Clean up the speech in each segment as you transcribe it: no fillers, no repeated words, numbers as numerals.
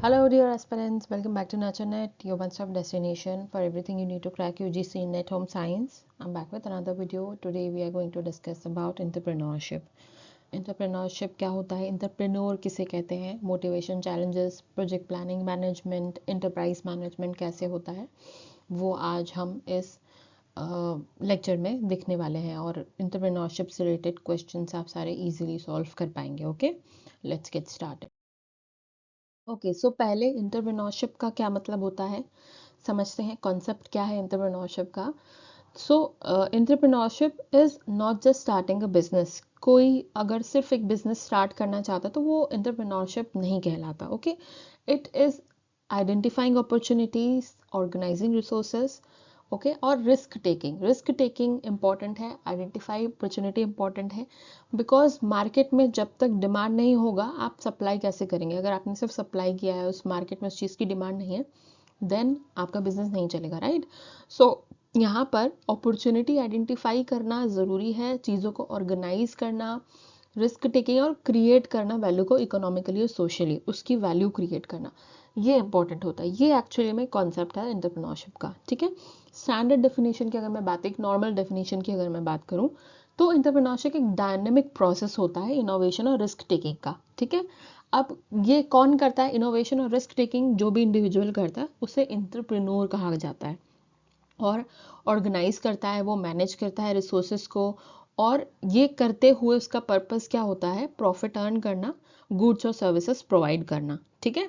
Hello, dear aspirants. Welcome back to NurtureNet, your one-stop destination for everything you need to crack UGC Net Home Science. I'm back with another video. Today we are going to discuss about entrepreneurship. Entrepreneurship क्या होता है? Entrepreneur किसे कहते हैं? Motivation, challenges, project planning, management, enterprise management कैसे होता है? वो आज हम इस लेक्चर में देखने वाले हैं और entrepreneurship से रिलेटेड क्वेश्चंस आप सारे इजीली सॉल्व कर पाएंगे. Okay, let's get started. Okay, so पहले एंटरप्रेन्योरशिप का क्या मतलब होता है समझते हैं. कॉन्सेप्ट क्या है एंटरप्रेन्योरशिप का. So entrepreneurship is not just starting a business. कोई अगर सिर्फ एक बिजनेस स्टार्ट करना चाहता है तो वो एंटरप्रेन्योरशिप नहीं कहलाता. Okay, it is identifying opportunities, organising resources, okay, और रिस्क टेकिंग इंपॉर्टेंट है, आइडेंटिफाई अपॉर्चुनिटी इंपॉर्टेंट है. बिकॉज मार्केट में जब तक डिमांड नहीं होगा आप सप्लाई कैसे करेंगे. अगर आपने सिर्फ सप्लाई किया है, उस मार्केट में उस चीज़ की डिमांड नहीं है, देन आपका बिजनेस नहीं चलेगा, राइट. सो यहाँ पर अपॉर्चुनिटी आइडेंटिफाई करना ज़रूरी है, चीज़ों को ऑर्गेनाइज करना, रिस्क टेकिंग और क्रिएट करना वैल्यू को इकोनॉमिकली और सोशली, उसकी वैल्यू क्रिएट करना, ये इंपॉर्टेंट होता है. ये एक्चुअली में कॉन्सेप्ट है एंटरप्रेन्योरशिप का. ठीक है, स्टैंडर्ड डेफिनेशन की अगर मैं बात, एक नॉर्मल डेफिनेशन की अगर मैं बात करूँ तो एंटरप्रेन्योरशिप एक डायनेमिक प्रोसेस होता है इनोवेशन और रिस्क टेकिंग का. ठीक है, अब ये कौन करता है इनोवेशन और रिस्क टेकिंग? जो भी इंडिविजुअल करता है उसे एंटरप्रेन्योर कहा जाता है. और ऑर्गेनाइज करता है, वो मैनेज करता है रिसोर्सेज को, और ये करते हुए उसका पर्पस क्या होता है? प्रॉफिट अर्न करना, गुड्स और सर्विसेज प्रोवाइड करना. ठीक है,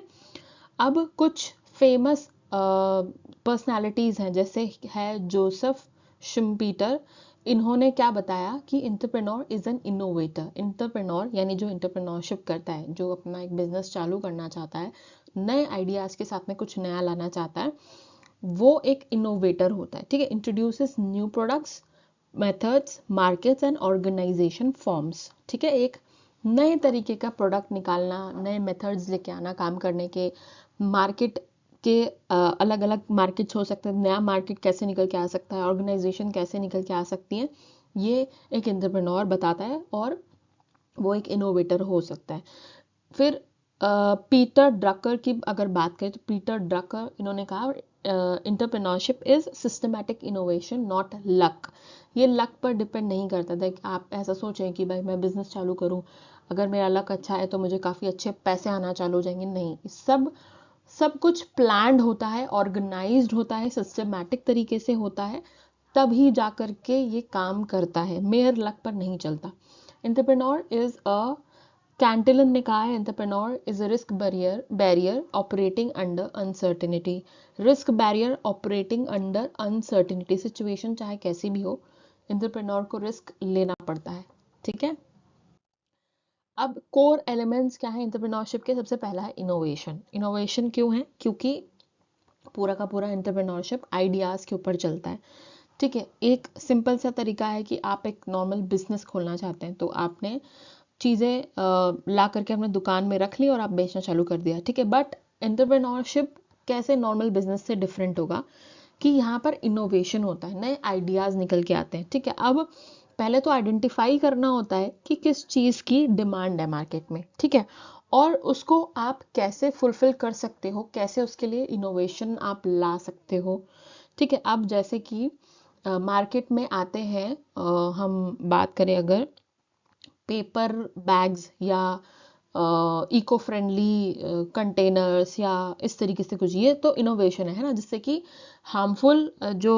अब कुछ फेमस पर्सनालिटीज़ हैं, जैसे है जोसेफ शुम्पीटर. इन्होंने क्या बताया कि entrepreneur is an innovator. Entrepreneur यानी जो एंटरप्रेन्योरशिप करता है, जो अपना एक बिजनेस चालू करना चाहता है, नए आइडियाज़ के साथ में कुछ नया लाना चाहता है, वो एक इनोवेटर होता है. ठीक है, introduces new products, methods, markets and organisation forms. ठीक है, एक नए तरीके का प्रोडक्ट निकालना, नए मेथड्स लेके आना काम करने के, मार्केट के अलग अलग मार्केट्स हो सकते हैं, नया मार्केट कैसे निकल के आ सकता है, ऑर्गेनाइजेशन कैसे निकल के आ सकती है, ये एक एंटरप्रेन्योर बताता है और वो एक इनोवेटर हो सकता है. फिर पीटर ड्रकर की अगर बात करें तो पीटर ड्रकर इन्होंने कहा entrepreneurship is systematic innovation not luck. ये लक पर डिपेंड नहीं करता था कि आप ऐसा सोचें कि भाई मैं बिजनेस चालू करूं, अगर मेरा लक अच्छा है तो मुझे काफ़ी अच्छे पैसे आना चालू हो जाएंगे. नहीं, सब कुछ प्लान्ड होता है, ऑर्गेनाइज्ड होता है, सिस्टमैटिक तरीके से होता है, तभी जा कर के ये काम करता है, मेयर लक पर नहीं चलता. एंटरप्रेन्योर इज अ, कैंटिलन ने कहा है entrepreneur is a risk barrier operating under uncertainty. Risk barrier operating under uncertainty, situation चाहे कैसी भी हो, एंटरप्रेन्योर को रिस्क लेना पड़ता है. ठीक है, अब कोर एलिमेंट्स क्या है एंटरप्रेन्योरशिप के? सबसे पहला है इनोवेशन. इनोवेशन क्यों है? क्योंकि पूरा का पूरा एंटरप्रेन्योरशिप आइडियाज़ के ऊपर चलता है. ठीक है, एक सिंपल सा तरीका है कि आप एक नॉर्मल बिजनेस खोलना चाहते हैं तो आपने चीज़ें ला करके अपने दुकान में रख ली और आप बेचना चालू कर दिया. ठीक है, बट एंटरप्रेन्योरशिप कैसे नॉर्मल बिजनेस से डिफरेंट होगा कि यहाँ पर इनोवेशन होता है, नए आइडियाज़ निकल के आते हैं. ठीक है, अब पहले तो आइडेंटिफाई करना होता है कि किस चीज़ की डिमांड है मार्केट में. ठीक है, और उसको आप कैसे फुलफिल कर सकते हो, कैसे उसके लिए इनोवेशन आप ला सकते हो. ठीक है, अब जैसे कि मार्केट में आते हैं, हम बात करें अगर पेपर बैग्स या इको फ्रेंडली कंटेनर्स या इस तरीके से कुछ, ये तो इनोवेशन है ना, जिससे कि हार्मफुल जो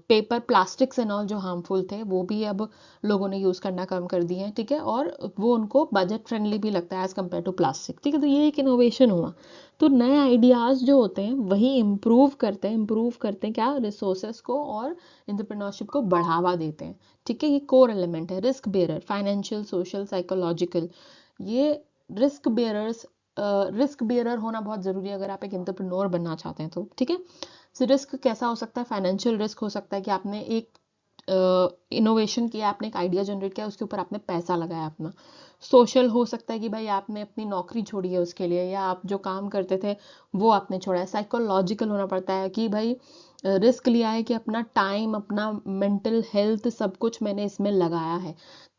पेपर प्लास्टिक्स एंड ऑल जो हार्मफुल थे वो भी अब लोगों ने यूज़ करना कम कर दिए हैं. ठीक है, और वो उनको बजट फ्रेंडली भी लगता है एज़ कम्पेयर टू प्लास्टिक. ठीक है, तो ये एक इनोवेशन हुआ. तो नए आइडियाज़ जो होते हैं वही इम्प्रूव करते हैं क्या? रिसोर्सेस को और एंटरप्रेन्योरशिप को बढ़ावा देते हैं. ठीक है, ये कोर एलिमेंट है. Risk bearer, financial, social, psychological, ये रिस्क बेरर्स, रिस्क बेरर होना बहुत ज़रूरी है अगर आप एक एंटरप्रेन्योर बनना चाहते हैं तो. ठीक है, तो रिस्क कैसा हो सकता है? फाइनेंशियल रिस्क हो सकता है कि आपने एक इनोवेशन किया, आपने एक आइडिया जनरेट किया, उसके ऊपर आपने पैसा लगाया अपना. सोशल हो सकता है कि भाई आपने अपनी नौकरी छोड़ी है उसके लिए, या आप जो काम करते थे वो आपने छोड़ा है. साइकोलॉजिकल होना पड़ता है कि भाई रिस्क लिया है कि अपना टाइम, अपना मेंटल हेल्थ, सब कुछ मैंने इसमें लगाया है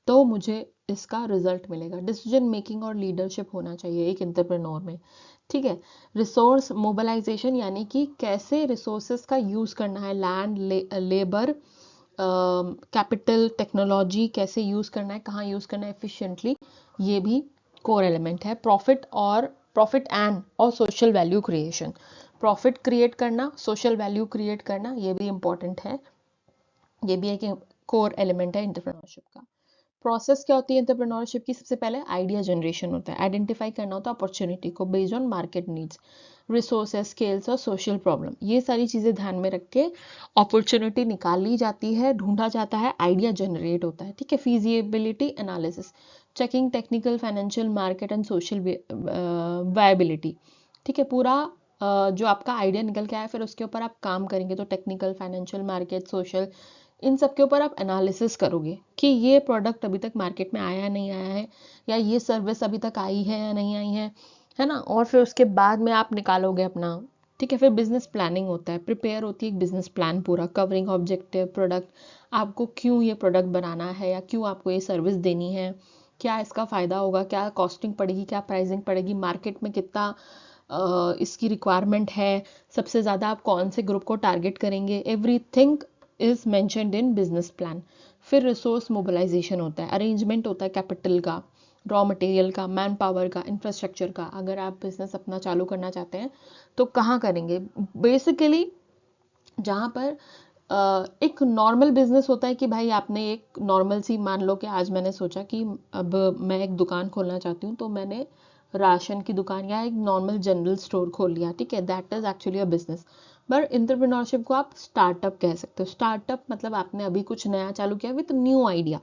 तो मुझे इसका रिजल्ट मिलेगा. डिसीजन मेकिंग और लीडरशिप होना चाहिए एक एंटरप्रेन्योर में. ठीक है। रिसोर्स मोबिलाइजेशन यानी कि कैसे रिसोर्सेस का यूज़ करना है, लैंड, लेबर, कैपिटल, टेक्नोलॉजी कैसे यूज़ करना है, कहाँ यूज़ करना है एफिशिएंटली, ये भी कोर एलिमेंट है। प्रॉफिट एंड और social value creation, profit create करना, सोशल वैल्यू क्रिएट करना, ये भी इम्पॉर्टेंट है, ये भी एक कोर एलिमेंट है एंटरप्रेन्योरशिप का। प्रोसेस क्या होती है एंटरप्रेन्योरशिप की? सबसे पहले आइडिया जनरेशन होता है, आइडेंटिफाई करना होता है अपॉर्चुनिटी को based on market needs, resources, scales और सोशल प्रॉब्लम, ये सारी चीज़ें ध्यान में रख के अपॉर्चुनिटी निकाली जाती है, ढूंढा जाता है, आइडिया जनरेट होता है, ठीक है। Feasibility analysis, checking technical, financial, market and social viability, ठीक है। पूरा जो आपका आइडिया निकल के आया फिर उसके ऊपर आप काम करेंगे, तो टेक्निकल, फाइनेंशियल, मार्केट, सोशल, इन सब के ऊपर आप एनालिसिस करोगे कि ये प्रोडक्ट अभी तक मार्केट में आया नहीं आया है, या ये सर्विस अभी तक आई है या नहीं आई है ना। और फिर उसके बाद में आप निकालोगे अपना, ठीक है। फिर बिजनेस प्लानिंग होता है, प्रिपेयर होती है एक बिजनेस प्लान पूरा, कवरिंग ऑब्जेक्टिव, प्रोडक्ट, आपको क्यों ये प्रोडक्ट बनाना है या क्यों आपको ये सर्विस देनी है, क्या इसका फ़ायदा होगा, क्या कॉस्टिंग पड़ेगी, क्या प्राइसिंग पड़ेगी, मार्केट में कितना इसकी रिक्वायरमेंट है, सबसे ज़्यादा आप कौन से ग्रुप को टारगेट करेंगे, everything is mentioned in business plan. फिर रिसोर्स मोबिलाइजेशन होता है, अरेंजमेंट होता है कैपिटल का, रॉ मटेरियल का, मैन पावर का, इंफ्रास्ट्रक्चर का। अगर आप बिजनेस अपना चालू करना चाहते हैं तो कहाँ करेंगे? बेसिकली जहाँ पर एक नॉर्मल बिजनेस होता है कि भाई आपने एक नॉर्मल सी, मान लो कि आज मैंने सोचा कि अब मैं एक दुकान खोलना चाहती हूँ, तो मैंने राशन की दुकान या एक नॉर्मल जनरल स्टोर खोल लिया, ठीक है, that is actually a business. But entrepreneurship को आप स्टार्टअप कह सकते हो। स्टार्टअप मतलब आपने अभी कुछ नया चालू किया विथ न्यू आइडिया,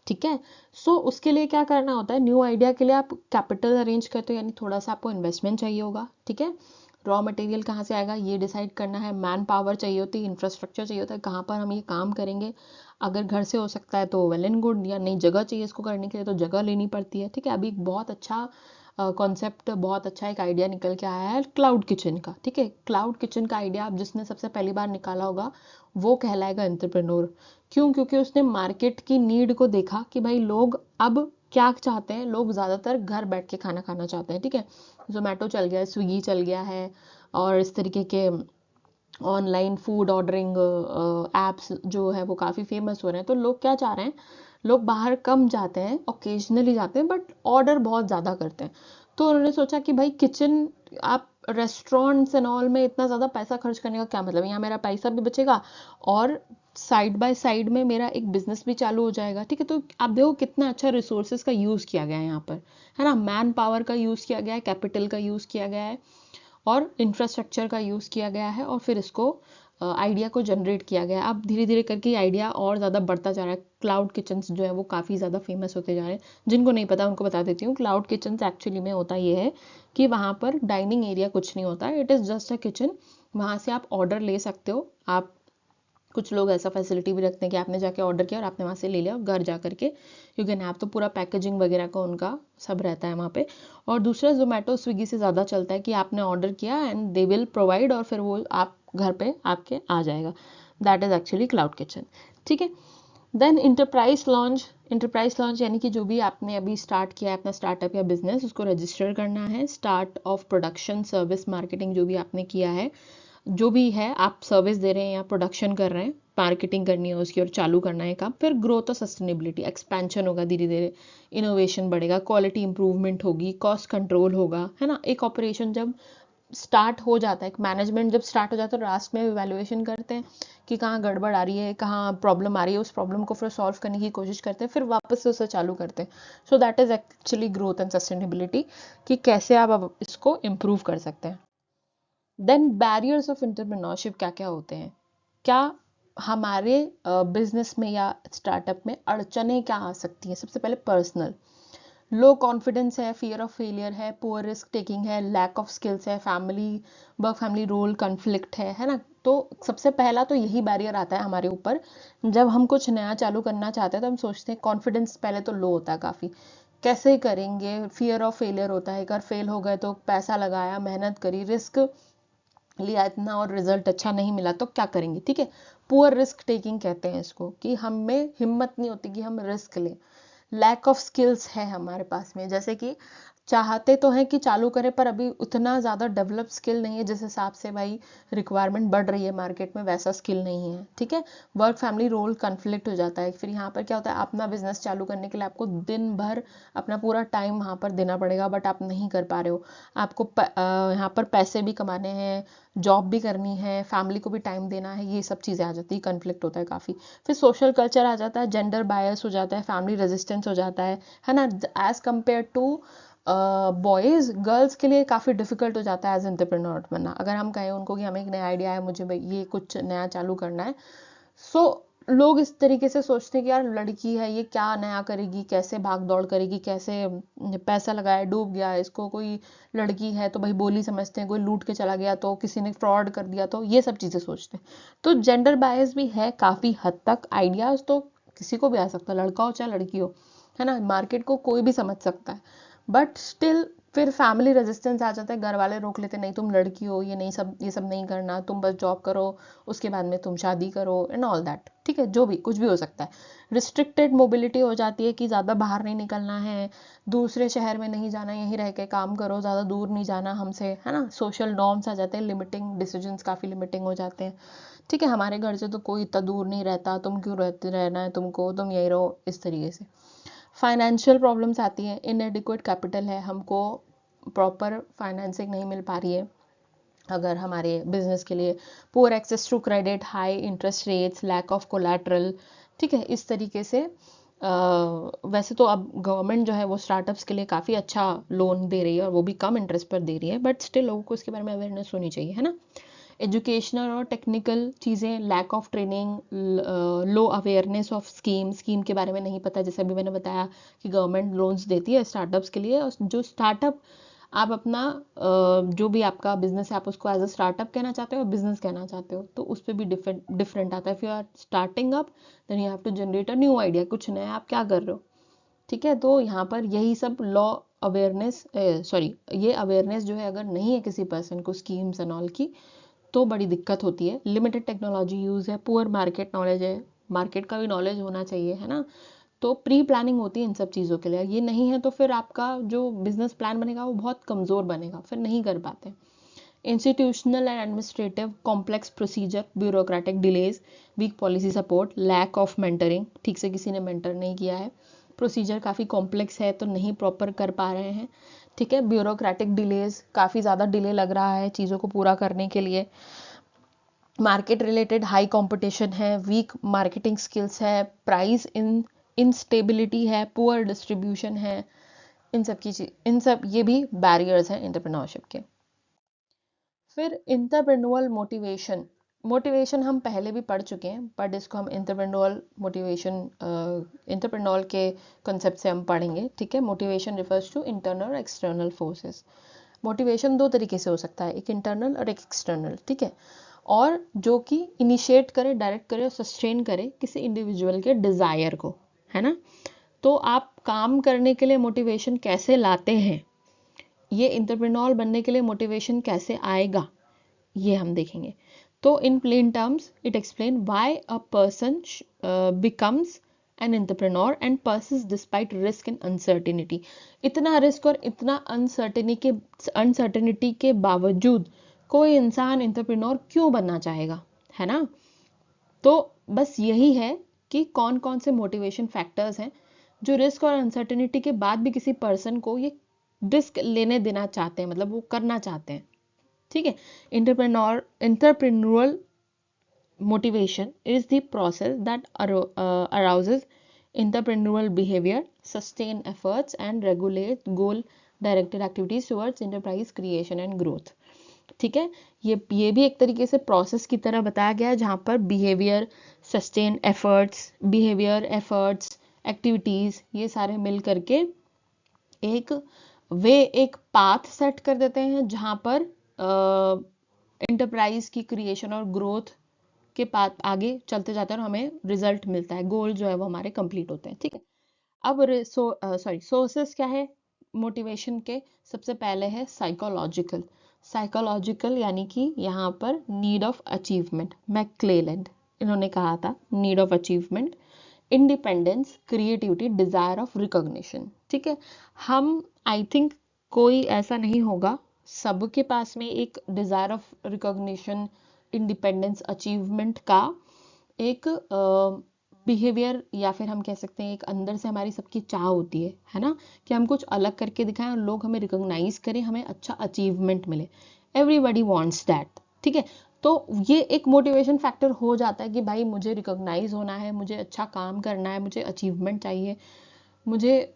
ठीक है। सो उसके लिए क्या करना होता है? न्यू आइडिया के लिए आप कैपिटल अरेंज करते हो, यानी थोड़ा सा आपको इन्वेस्टमेंट चाहिए होगा, ठीक है। रॉ मटेरियल कहाँ से आएगा ये डिसाइड करना है, मैन पावर चाहिए होती है, इंफ्रास्ट्रक्चर चाहिए होता है, कहाँ पर हम ये काम करेंगे। अगर घर से हो सकता है तो वेल एंड गुड, या नई जगह चाहिए इसको करने के लिए तो जगह लेनी पड़ती है, ठीक है। अभी एक बहुत अच्छा कॉन्सेप्ट, बहुत अच्छा एक आइडिया निकल के आया है क्लाउड किचन का, ठीक है। क्लाउड किचन का आइडिया आप जिसने सबसे पहली बार निकाला होगा वो कहलाएगा एंटरप्रेन्योर। क्यों? क्योंकि उसने मार्केट की नीड को देखा कि भाई लोग अब क्या चाहते हैं, लोग ज़्यादातर घर बैठ के खाना खाना चाहते हैं, ठीक है। जोमेटो चल गया है, स्विगी चल गया है, और इस तरीके के ऑनलाइन फूड ऑर्डरिंग एप्स जो है वो काफ़ी फेमस हो रहे हैं। तो लोग क्या चाह रहे हैं? लोग बाहर कम जाते हैं, ओकेजनली जाते हैं, बट ऑर्डर बहुत ज़्यादा करते हैं। तो उन्होंने सोचा कि भाई किचन, आप रेस्टोरेंट्स एंड ऑल में इतना ज़्यादा पैसा खर्च करने का क्या मतलब, यहाँ मेरा पैसा भी बचेगा और साइड बाय साइड में मेरा एक बिजनेस भी चालू हो जाएगा, ठीक है। तो आप देखो कितना अच्छा रिसोर्सेज का यूज़ किया गया है यहाँ पर, है ना। मैन पावर का यूज़ किया गया है, कैपिटल का यूज़ किया गया है, और इंफ्रास्ट्रक्चर का यूज़ किया गया है, और फिर इसको आइडिया को जनरेट किया गया है। अब धीरे धीरे करके आइडिया और ज़्यादा बढ़ता जा रहा है। क्लाउड किचन्स जो है वो काफ़ी ज़्यादा फेमस होते जा रहे हैं। जिनको नहीं पता उनको बता देती हूँ, क्लाउड किचन्स एक्चुअली में होता ये है कि वहाँ पर डाइनिंग एरिया कुछ नहीं होता, it is just a kitchen. वहाँ से आप ऑर्डर ले सकते हो। आप, कुछ लोग ऐसा फैसिलिटी भी रखते हैं कि आपने जाके ऑर्डर किया और आपने वहाँ से ले लिया और घर जा करके यू कैन हैव, तो पूरा पैकेजिंग वगैरह का उनका सब रहता है वहाँ पे। और दूसरा जोमेटो स्विगी से ज़्यादा चलता है कि आपने ऑर्डर किया एंड दे विल प्रोवाइड, और फिर वो आप घर पे आपके आ जाएगा। That is actually cloud kitchen, ठीक है। देन इंटरप्राइज लॉन्च यानी कि जो भी आपने अभी स्टार्ट किया है अपना स्टार्टअप या बिजनेस, उसको रजिस्टर करना है। Start of production, service, marketing, जो भी आपने किया है, जो भी है आप सर्विस दे रहे हैं या प्रोडक्शन कर रहे हैं, मार्केटिंग करनी है उसकी और चालू करना है काम। फिर ग्रोथ और सस्टेनेबिलिटी, एक्सपेंशन होगा धीरे धीरे, इनोवेशन बढ़ेगा, क्वालिटी इंप्रूवमेंट होगी, कॉस्ट कंट्रोल होगा, है ना। एक ऑपरेशन जब स्टार्ट हो जाता है, एक मैनेजमेंट जब स्टार्ट हो जाता है, तो लास्ट में इवैल्यूएशन करते हैं कि कहाँ गड़बड़ आ रही है, कहाँ प्रॉब्लम आ रही है, उस प्रॉब्लम को फिर सॉल्व करने की कोशिश करते हैं, फिर वापस से उसे चालू करते हैं। So that is actually growth and sustainability, कि कैसे आप अब इसको इम्प्रूव कर सकते हैं। देन बैरियर्स ऑफ एंटरप्रेन्योरशिप क्या क्या होते हैं? क्या हमारे बिजनेस में या स्टार्टअप में अड़चने क्या आ सकती हैं? सबसे पहले पर्सनल, लो कॉन्फिडेंस है, फियर ऑफ फेलियर है, पुअर रिस्क टेकिंग है, लैक ऑफ स्किल्स है, वर्क फैमिली रोल कॉन्फ्लिक्ट है ना। तो सबसे पहला तो यही बैरियर आता है हमारे ऊपर। जब हम कुछ नया चालू करना चाहते हैं तो हम सोचते हैं, कॉन्फिडेंस पहले तो लो होता है काफ़ी, कैसे करेंगे, फियर ऑफ फेलियर होता है, अगर फेल हो गए तो पैसा लगाया, मेहनत करी, रिस्क लिया इतना और रिजल्ट अच्छा नहीं मिला तो क्या करेंगे, ठीक है। पुअर रिस्क टेकिंग कहते हैं इसको, कि हमें हिम्मत नहीं होती कि हम रिस्क लें। लैक ऑफ स्किल्स है हमारे पास में, जैसे कि चाहते तो हैं कि चालू करें, पर अभी उतना ज़्यादा डेवलप स्किल नहीं है जिस हिसाब से भाई रिक्वायरमेंट बढ़ रही है मार्केट में, वैसा स्किल नहीं है। ठीक है, वर्क फैमिली रोल कन्फ्लिक्ट हो जाता है। फिर यहाँ पर क्या होता है, अपना बिजनेस चालू करने के लिए आपको दिन भर अपना पूरा टाइम वहाँ पर देना पड़ेगा, बट आप नहीं कर पा रहे हो। आपको यहाँ पर पैसे भी कमाने हैं, जॉब भी करनी है, फैमिली को भी टाइम देना है, ये सब चीज़ें आ जाती है, कन्फ्लिक्ट होता है काफ़ी। फिर सोशल कल्चर आ जाता है, जेंडर बायस हो जाता है, फैमिली रेजिस्टेंस हो जाता है ना। As compare to boys, girls के लिए काफ़ी डिफिकल्ट हो जाता है एज एंटरप्रेन्योर बनना। अगर हम कहें उनको कि हमें एक नया आइडिया है, मुझे भाई ये कुछ नया चालू करना है, सो लोग इस तरीके से सोचते हैं कि यार लड़की है, ये क्या नया करेगी, कैसे भाग दौड़ करेगी, कैसे पैसा लगाया डूब गया, इसको कोई लड़की है तो भाई बोली समझते हैं, कोई लूट के चला गया तो, किसी ने फ्रॉड कर दिया तो, ये सब चीज़ें सोचते हैं। तो जेंडर बायस भी है काफ़ी हद तक। आइडियाज़ तो किसी को भी आ सकता है, लड़का हो चाहे लड़की हो, है ना, मार्केट को कोई भी समझ सकता है, बट स्टिल फिर फैमिली रेजिस्टेंस आ जाता है, घर वाले रोक लेते, नहीं तुम लड़की हो, ये सब नहीं करना, तुम बस जॉब करो, उसके बाद में तुम शादी करो एंड ऑल दैट। ठीक है, जो भी कुछ भी हो सकता है। रिस्ट्रिक्टेड मोबिलिटी हो जाती है कि ज़्यादा बाहर नहीं निकलना है, दूसरे शहर में नहीं जाना, यहीं रह के काम करो, ज़्यादा दूर नहीं जाना हमसे, है ना। सोशल नॉर्म्स आ जाते हैं, लिमिटिंग डिसीजंस काफ़ी लिमिटिंग हो जाते हैं। ठीक है, हमारे घर से तो कोई इतना दूर नहीं रहता, तुम क्यों रहना है तुमको, तुम यहीं रहो, इस तरीके से। फाइनेंशियल प्रॉब्लम्स आती हैं, इनएडिक्वेट कैपिटल है, हमको प्रॉपर फाइनेंसिंग नहीं मिल पा रही है अगर हमारे बिजनेस के लिए। Poor access to credit, high interest rates, lack of collateral. ठीक है, इस तरीके से वैसे तो अब गवर्नमेंट जो है वो स्टार्टअप्स के लिए काफ़ी अच्छा लोन दे रही है, और वो भी कम इंटरेस्ट पर दे रही है, बट स्टिल लोगों को इसके बारे में अवेयरनेस होनी चाहिए, है ना। एजुकेशनल और टेक्निकल चीज़ें, lack of training, low awareness of scheme के बारे में नहीं पता। जैसे अभी मैंने बताया कि गवर्नमेंट लोन्स देती है स्टार्टअप्स के लिए, और जो स्टार्टअप आप अपना जो भी आपका बिजनेस है, आप उसको एज अ स्टार्टअप कहना चाहते हो, बिजनेस कहना चाहते हो, तो उस पर भी डिफरेंट आता है। If you are starting up, then you have to generate a new idea, कुछ नया आप क्या कर रहे हो। ठीक है, तो यहाँ पर यही सब लॉ अवेयरनेस, सॉरी, ये अवेयरनेस जो है अगर नहीं है किसी पर्सन को स्कीम्स एंड ऑल की, तो बड़ी दिक्कत होती है। लिमिटेड टेक्नोलॉजी यूज़ है, पुअर मार्केट नॉलेज है, मार्केट का भी नॉलेज होना चाहिए, है ना। तो प्री प्लानिंग होती है इन सब चीज़ों के लिए, ये नहीं है तो फिर आपका जो बिजनेस प्लान बनेगा वो बहुत कमज़ोर बनेगा, फिर नहीं कर पाते। Institutional and administrative complex procedure, bureaucratic delays, weak policy support, lack of mentoring, ठीक से किसी ने मेंटर नहीं किया है, प्रोसीजर काफ़ी कॉम्प्लेक्स है तो नहीं प्रॉपर कर पा रहे हैं। ठीक है, ब्यूरोक्रेटिक डिलेज, काफ़ी ज़्यादा डिले लग रहा है चीज़ों को पूरा करने के लिए। मार्केट रिलेटेड हाई कंपटीशन है, वीक मार्केटिंग स्किल्स है, प्राइस इनस्टेबिलिटी है, पुअर डिस्ट्रीब्यूशन है। इन सब ये भी बैरियर्स हैं एंटरप्रेन्योरशिप के। फिर इंटरप्रेन्योरल मोटिवेशन, मोटिवेशन हम पहले भी पढ़ चुके हैं, बट इसको हम इंटरप्रेन्योरल मोटिवेशन, इंटरप्रेन्योरल के कॉन्सेप्ट से हम पढ़ेंगे। ठीक है, मोटिवेशन रिफर्स टू इंटरनल और एक्सटर्नल फोर्सेस। मोटिवेशन दो तरीके से हो सकता है, एक इंटरनल और एक एक्सटर्नल। ठीक है, और जो कि इनिशिएट करे, डायरेक्ट करे और सस्टेन करे किसी इंडिविजुअल के डिज़ायर को, है ना। तो आप काम करने के लिए मोटिवेशन कैसे लाते हैं, ये एंटरप्रेन्योर बनने के लिए मोटिवेशन कैसे आएगा, ये हम देखेंगे। तो in plain terms it explain why a person becomes an entrepreneur and persist despite risk and uncertainty. इतना रिस्क और इतना अनसर्टेनिटी के बावजूद कोई इंसान एंटरप्रेन्योर क्यों बनना चाहेगा, है ना। तो बस यही है कि कौन कौन से मोटिवेशन फैक्टर्स हैं जो रिस्क और अनसर्टेनिटी के बाद भी किसी पर्सन को ये रिस्क लेने देना चाहते हैं, मतलब वो करना चाहते हैं। ठीक है, entrepreneurial motivation is the process that arouses entrepreneurial behavior, sustain efforts and regulate goal directed activities towards enterprise creation and growth. ठीक है, ये भी एक तरीके से प्रोसेस की तरह बताया गया है, जहाँ पर बिहेवियर, सस्टेन एफर्ट्स, एक्टिविटीज, ये सारे मिल करके एक पाथ सेट कर देते हैं, जहाँ पर एंटरप्राइज की क्रिएशन और ग्रोथ के पाथ आगे चलते जाते हैं और हमें रिजल्ट मिलता है, गोल जो है वो हमारे कंप्लीट होते हैं। ठीक है, अब सोर्सेस क्या है मोटिवेशन के। सबसे पहले है साइकोलॉजिकल यानी कि यहाँ पर नीड ऑफ अचीवमेंट, मैक्लेलैंड इन्होंने कहा था, need of achievement, independence, creativity, desire of recognition. ठीक है, हम आई थिंक कोई ऐसा नहीं होगा, सबके पास में एक desire of recognition, independence, achievement का एक बिहेवियर, या फिर हम कह सकते हैं एक अंदर से हमारी सबकी चाह होती है ना, कि हम कुछ अलग करके दिखाएं और लोग हमें रिकॉग्नाइज करें, हमें अच्छा अचीवमेंट मिले। एवरीबडी वांट्स दैट, ठीक है। तो ये एक मोटिवेशन फैक्टर हो जाता है कि भाई मुझे रिकॉग्नाइज होना है, मुझे अच्छा काम करना है, मुझे अचीवमेंट चाहिए, मुझे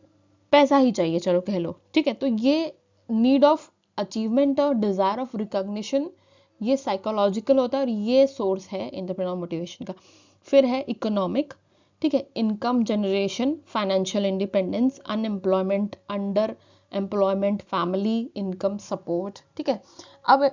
पैसा ही चाहिए, चलो कह लो, ठीक है। तो ये नीड ऑफ अचीवमेंट और डिजायर ऑफ रिकॉग्निशन, ये साइकोलॉजिकल होता है और ये सोर्स है एंटरप्रेन्योर मोटिवेशन का। फिर है इकोनॉमिक, ठीक है, income generation, financial independence, unemployment, under employment, family income support, ठीक है। अब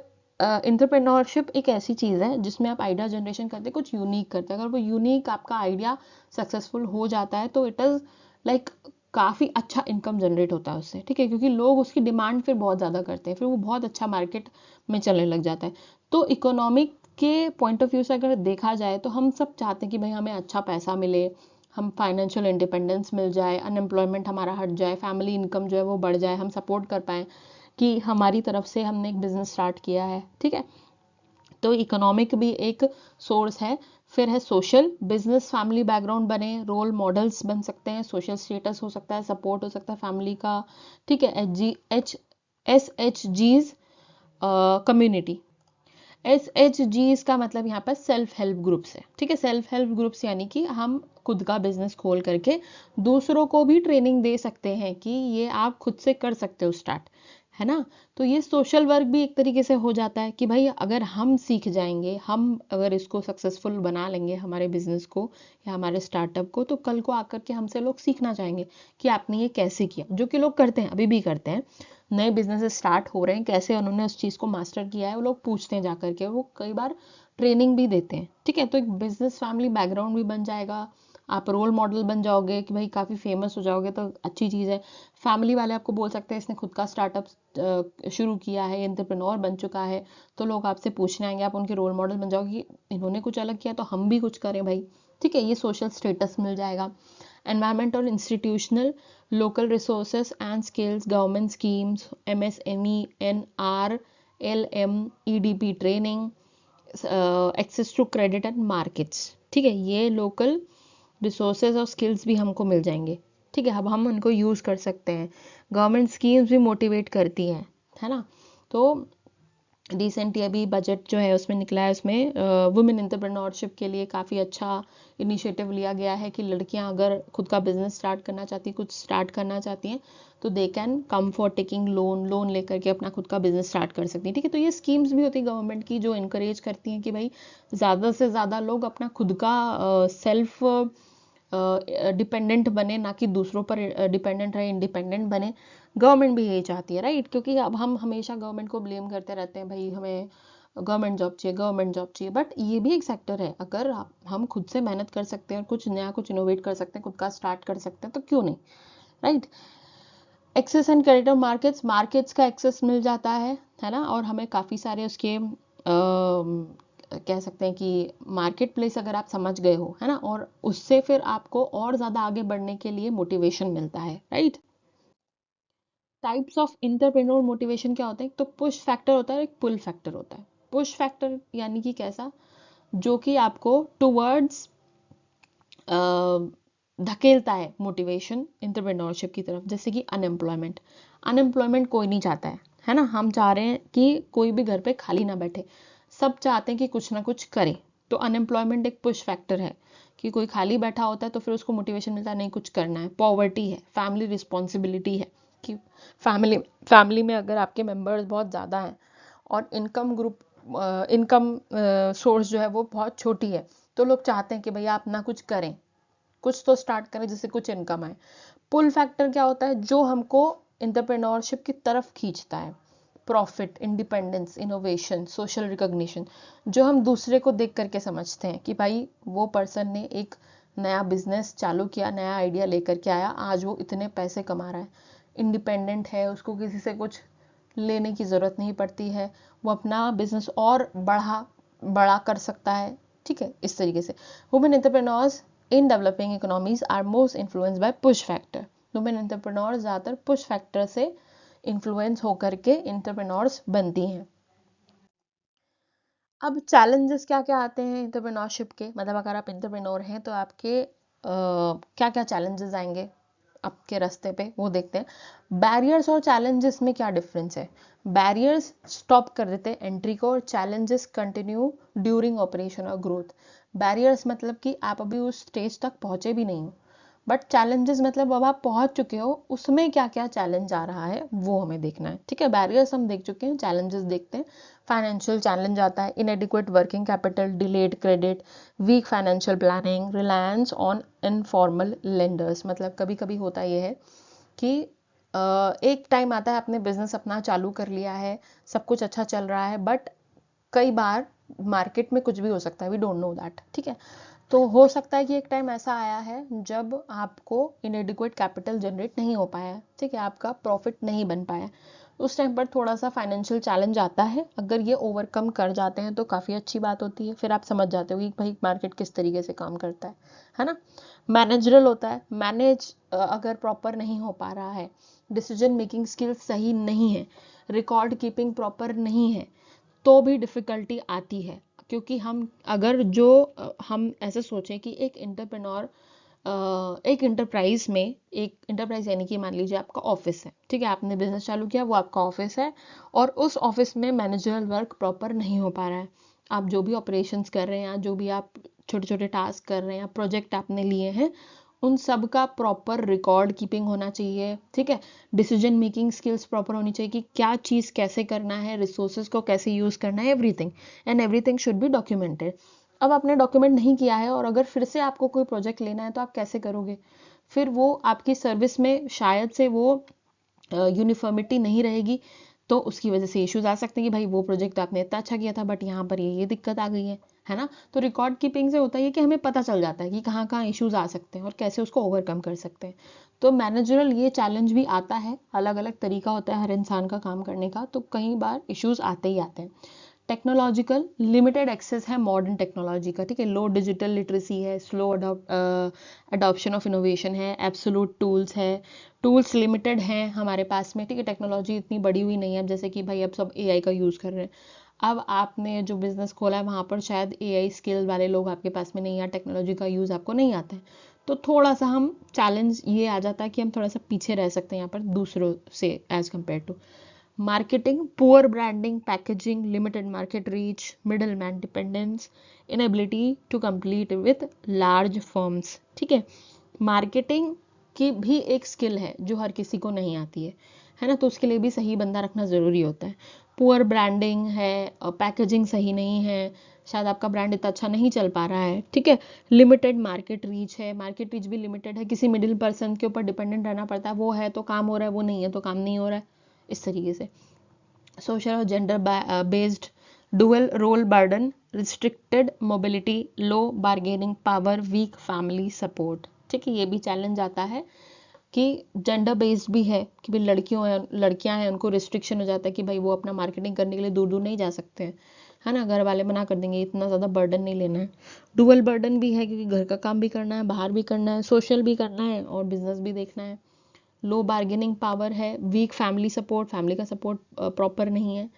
एंटरप्रेन्योरशिप एक ऐसी चीज़ है जिसमें आप आइडिया जनरेशन करते हैं, कुछ यूनिक करते हैं। अगर वो यूनिक आपका आइडिया सक्सेसफुल हो जाता है तो इट इज़ लाइक काफ़ी अच्छा इनकम जनरेट होता है उससे, ठीक है, क्योंकि लोग उसकी डिमांड फिर बहुत ज़्यादा करते हैं, फिर वो बहुत अच्छा मार्केट में चलने लग जाता है। तो इकोनॉमिक के पॉइंट ऑफ व्यू से अगर देखा जाए तो हम सब चाहते हैं कि भाई हमें अच्छा पैसा मिले, हम फाइनेंशियल इंडिपेंडेंस मिल जाए, अनएम्प्लॉयमेंट हमारा हट जाए, फैमिली इनकम जो है वो बढ़ जाए, हम सपोर्ट कर पाएँ कि हमारी तरफ से हमने एक बिजनेस स्टार्ट किया है, ठीक है। तो इकोनॉमिक भी एक सोर्स है। फिर है सोशल, बिजनेस फैमिली बैकग्राउंड बने, रोल मॉडल्स बन सकते हैं, सोशल स्टेटस हो सकता है, सपोर्ट हो सकता है फैमिली का, ठीक है। SHGs कम्युनिटी, SHGs का मतलब यहाँ पर सेल्फ हेल्प ग्रुप्स है, ठीक है। सेल्फ हेल्प ग्रुप्स यानी कि हम खुद का बिजनेस खोल करके दूसरों को भी ट्रेनिंग दे सकते हैं कि ये आप खुद से कर सकते हो स्टार्ट, है ना। तो ये सोशल वर्क भी एक तरीके से हो जाता है कि भाई अगर हम सीख जाएंगे, हम अगर इसको सक्सेसफुल बना लेंगे हमारे बिजनेस को या हमारे स्टार्टअप को, तो कल को आकर के हमसे लोग सीखना चाहेंगे कि आपने ये कैसे किया, जो कि लोग करते हैं, अभी भी करते हैं। नए बिजनेस स्टार्ट हो रहे हैं, कैसे उन्होंने उस चीज़ को मास्टर किया है वो लोग पूछते हैं जा करके, वो कई बार ट्रेनिंग भी देते हैं, ठीक है। तो एक बिजनेस फैमिली बैकग्राउंड भी बन जाएगा, आप रोल मॉडल बन जाओगे कि भाई काफ़ी फेमस हो जाओगे, तो अच्छी चीज़ है। फैमिली वाले आपको बोल सकते हैं इसने खुद का स्टार्टअप शुरू किया है, एंटरप्रेन्योर बन चुका है, तो लोग आपसे पूछने आएंगे, आप उनके रोल मॉडल बन जाओगे कि इन्होंने कुछ अलग किया तो हम भी कुछ करें भाई, ठीक है। ये सोशल स्टेटस मिल जाएगा। एनवायरमेंट और institutional, local resources and skills, government schemes, MSME, NRLM, EDP training, access to credit and markets, ठीक है। ये लोकल रिसोर्सेज और स्किल्स भी हमको मिल जाएंगे, ठीक है। अब हम उनको यूज़ कर सकते हैं। गवर्नमेंट स्कीम्स भी मोटिवेट करती हैं, है ना। तो रिसेंटली अभी बजट जो है उसमें निकला है, उसमें वुमेन एंटरप्रेन्योरशिप के लिए काफ़ी अच्छा इनिशिएटिव लिया गया है कि लड़कियां अगर खुद का बिजनेस स्टार्ट करना चाहती, कुछ स्टार्ट करना चाहती हैं, तो they can come for taking loan लेकर के अपना खुद का बिजनेस स्टार्ट कर सकती हैं, ठीक है। तो ये स्कीम्स भी होती है गवर्नमेंट की जो इनकरेज करती हैं कि भाई ज़्यादा से ज़्यादा लोग अपना खुद का सेल्फ डिपेंडेंट बने, ना कि दूसरों पर डिपेंडेंट रहे, इंडिपेंडेंट बने। गवर्नमेंट भी यही चाहती है, राइट, क्योंकि अब हम हमेशा गवर्नमेंट को ब्लेम करते रहते हैं, भाई हमें गवर्नमेंट जॉब चाहिए, गवर्नमेंट जॉब चाहिए, बट ये भी एक सेक्टर है। अगर हम खुद से मेहनत कर सकते हैं और कुछ नया, कुछ इनोवेट कर सकते हैं, खुद का स्टार्ट कर सकते हैं, तो क्यों नहीं, right. Access and credit markets का एक्सेस मिल जाता है ना। और हमें काफ़ी सारे उसके कह सकते हैं कि मार्केट प्लेस अगर आप समझ गए हो, है ना, और उससे फिर आपको और ज़्यादा आगे बढ़ने के लिए मोटिवेशन मिलता है, right. Types of entrepreneur motivation क्या होता है, तो पुश फैक्टर होता है, एक पुल फैक्टर होता है। पुश फैक्टर यानी कि कैसा, जो कि आपको टुवर्ड्स धकेलता है मोटिवेशन इंटरप्रेन्योरशिप की तरफ, जैसे कि अनएम्प्लॉयमेंट। अनएम्प्लॉयमेंट कोई नहीं चाहता है ना। हम चाह रहे हैं कि कोई भी घर पे खाली ना बैठे, सब चाहते हैं कि कुछ ना कुछ करे। तो अनएम्प्लॉयमेंट एक पुश फैक्टर है कि कोई खाली बैठा होता है तो फिर उसको मोटिवेशन मिलता है, नहीं कुछ करना है। पॉवर्टी है, फैमिली रिस्पॉन्सिबिलिटी है कि फैमिली में अगर आपके मेंबर्स बहुत ज़्यादा हैं और इनकम सोर्स जो है वो बहुत छोटी है, तो लोग चाहते हैं कि भैया आप ना कुछ करें, कुछ तो स्टार्ट करें जिससे कुछ इनकम आए। पुल फैक्टर क्या होता है, जो हमको एंटरप्रेन्योरशिप की तरफ खींचता है, profit, independence, innovation, social recognition, जो हम दूसरे को देख करके समझते हैं कि भाई वो पर्सन ने एक नया बिजनेस चालू किया, नया आइडिया लेकर के आया, आज वो इतने पैसे कमा रहा है, इंडिपेंडेंट है, उसको किसी से कुछ लेने की ज़रूरत नहीं पड़ती है, वो अपना बिजनेस और बड़ा कर सकता है, ठीक है। इस तरीके से women entrepreneurs in developing economies are most influenced by push factor. Women entrepreneur ज़्यादातर पुश फैक्टर से इन्फ्लुएंस होकर के इंटरप्रेन्योर्स बनती हैं। अब चैलेंजेस क्या क्या आते हैं इंटरप्रेन्योरशिप के, मतलब अगर आप इंटरप्रेन्योर हैं तो आपके क्या क्या चैलेंजेस आएंगे आपके रास्ते पे, वो देखते हैं। बैरियर्स और चैलेंजेस में क्या डिफरेंस है। बैरियर्स स्टॉप कर देते हैं एंट्री को, और चैलेंजेस कंटिन्यू ड्यूरिंग ऑपरेशन और ग्रोथ। बैरियर्स मतलब कि आप अभी उस स्टेज तक पहुंचे भी नहीं हो, बट चैलेंजेस मतलब अब आप पहुंच चुके हो, उसमें क्या क्या चैलेंज आ रहा है वो हमें देखना है। ठीक है, बैरियर्स हम देख चुके हैं, चैलेंजेस देखते हैं। फाइनेंशियल चैलेंज आता है, inadequate working capital, delayed credit, weak financial planning, reliance on informal lenders. मतलब कभी कभी होता ये है कि एक टाइम आता है आपने बिजनेस अपना चालू कर लिया है, सब कुछ अच्छा चल रहा है, बट कई बार मार्केट में कुछ भी हो सकता है, वी डोंट नो दैट। ठीक है, तो हो सकता है कि एक टाइम ऐसा आया है जब आपको इनएडिक्वेट कैपिटल जनरेट नहीं हो पाया, ठीक है, आपका प्रॉफिट नहीं बन पाया। उस टाइम पर थोड़ा सा फाइनेंशियल चैलेंज आता है, अगर ये ओवरकम कर जाते हैं तो काफ़ी अच्छी बात होती है। फिर आप समझ जाते हो कि भाई मार्केट किस तरीके से काम करता है ना। मैनेजरल होता है, मैनेज अगर प्रॉपर नहीं हो पा रहा है, डिसीजन मेकिंग स्किल सही नहीं है, रिकॉर्ड कीपिंग प्रॉपर नहीं है, तो भी डिफ़िकल्टी आती है। क्योंकि हम अगर हम ऐसे सोचें कि एक एंटरप्रेन्योर एक इंटरप्राइज में, एक इंटरप्राइज यानी कि मान लीजिए आपका ऑफिस है, ठीक है, आपने बिजनेस चालू किया, वो आपका ऑफिस है, और उस ऑफिस में मैनेजरल वर्क प्रॉपर नहीं हो पा रहा है। आप जो भी ऑपरेशंस कर रहे हैं या जो भी आप छोटे छोटे टास्क कर रहे हैं या प्रोजेक्ट आपने लिए हैं, उन सब का प्रॉपर रिकॉर्ड कीपिंग होना चाहिए। ठीक है, डिसीजन मेकिंग स्किल्स प्रॉपर होनी चाहिए कि क्या चीज़ कैसे करना है, रिसोर्सेज को कैसे यूज़ करना है, everything and everything should be documented. अब आपने डॉक्यूमेंट नहीं किया है और अगर फिर से आपको कोई प्रोजेक्ट लेना है तो आप कैसे करोगे। फिर वो आपकी सर्विस में शायद से वो यूनिफॉर्मिटी नहीं रहेगी, तो उसकी वजह से इश्यूज आ सकते हैं कि भाई वो प्रोजेक्ट आपने इतना अच्छा किया था बट यहाँ पर ये दिक्कत आ गई है ना। तो रिकॉर्ड कीपिंग से होता है कि हमें पता चल जाता है कि कहाँ कहाँ इश्यूज आ सकते हैं और कैसे उसको ओवरकम कर सकते हैं। तो मैनेजरल ये चैलेंज भी आता है, अलग अलग तरीका होता है हर इंसान का काम करने का, तो कई बार इश्यूज आते ही आते हैं। टेक्नोलॉजिकल लिमिटेड एक्सेस है मॉडर्न टेक्नोलॉजी का, ठीक है, लो डिजिटल लिटरेसी है, स्लो अडॉप्शन ऑफ इनोवेशन है, एब्सोलूट टूल्स है, टूल्स लिमिटेड हैं हमारे पास में। ठीक है, टेक्नोलॉजी इतनी बड़ी हुई नहीं है, अब जैसे कि भाई अब सब एआई का यूज़ कर रहे हैं। अब आपने जो बिजनेस खोला है वहाँ पर शायद एआई स्किल वाले लोग आपके पास में नहीं, या टेक्नोलॉजी का यूज़ आपको नहीं आता है, तो थोड़ा सा हम चैलेंज ये आ जाता है कि हम थोड़ा सा पीछे रह सकते हैं यहाँ पर दूसरों से as compare to. Marketing, poor branding, packaging, limited market reach, middle man dependence, inability to compete with large firms. ठीक है, मार्केटिंग की भी एक स्किल है जो हर किसी को नहीं आती है ना, तो उसके लिए भी सही बंदा रखना ज़रूरी होता है। पुअर ब्रांडिंग है, पैकेजिंग सही नहीं है, शायद आपका ब्रांड इतना अच्छा नहीं चल पा रहा है। ठीक है, लिमिटेड मार्केट रीच है, मार्केट रीच भी लिमिटेड है, किसी मिडिल पर्सन के ऊपर डिपेंडेंट रहना पड़ता है, वो है तो काम हो रहा है, वो नहीं है तो काम नहीं हो रहा है, इस तरीके से। सोशल और gender based, dual role burden, restricted mobility, low bargaining power, weak family support. ठीक है, ये भी चैलेंज आता है कि जेंडर बेस्ड भी है कि भाई लड़कियां हैं, उनको रिस्ट्रिक्शन हो जाता है कि भाई वो अपना मार्केटिंग करने के लिए दूर दूर नहीं जा सकते हैं, है ना, घर वाले मना कर देंगे, इतना ज़्यादा बर्डन नहीं लेना है। डुअल बर्डन भी है क्योंकि घर का काम भी करना है, बाहर भी करना है, सोशल भी करना है और बिजनेस भी देखना है। लो बार्गेनिंग पावर है, वीक फैमिली सपोर्ट, फैमिली का सपोर्ट प्रॉपर नहीं है।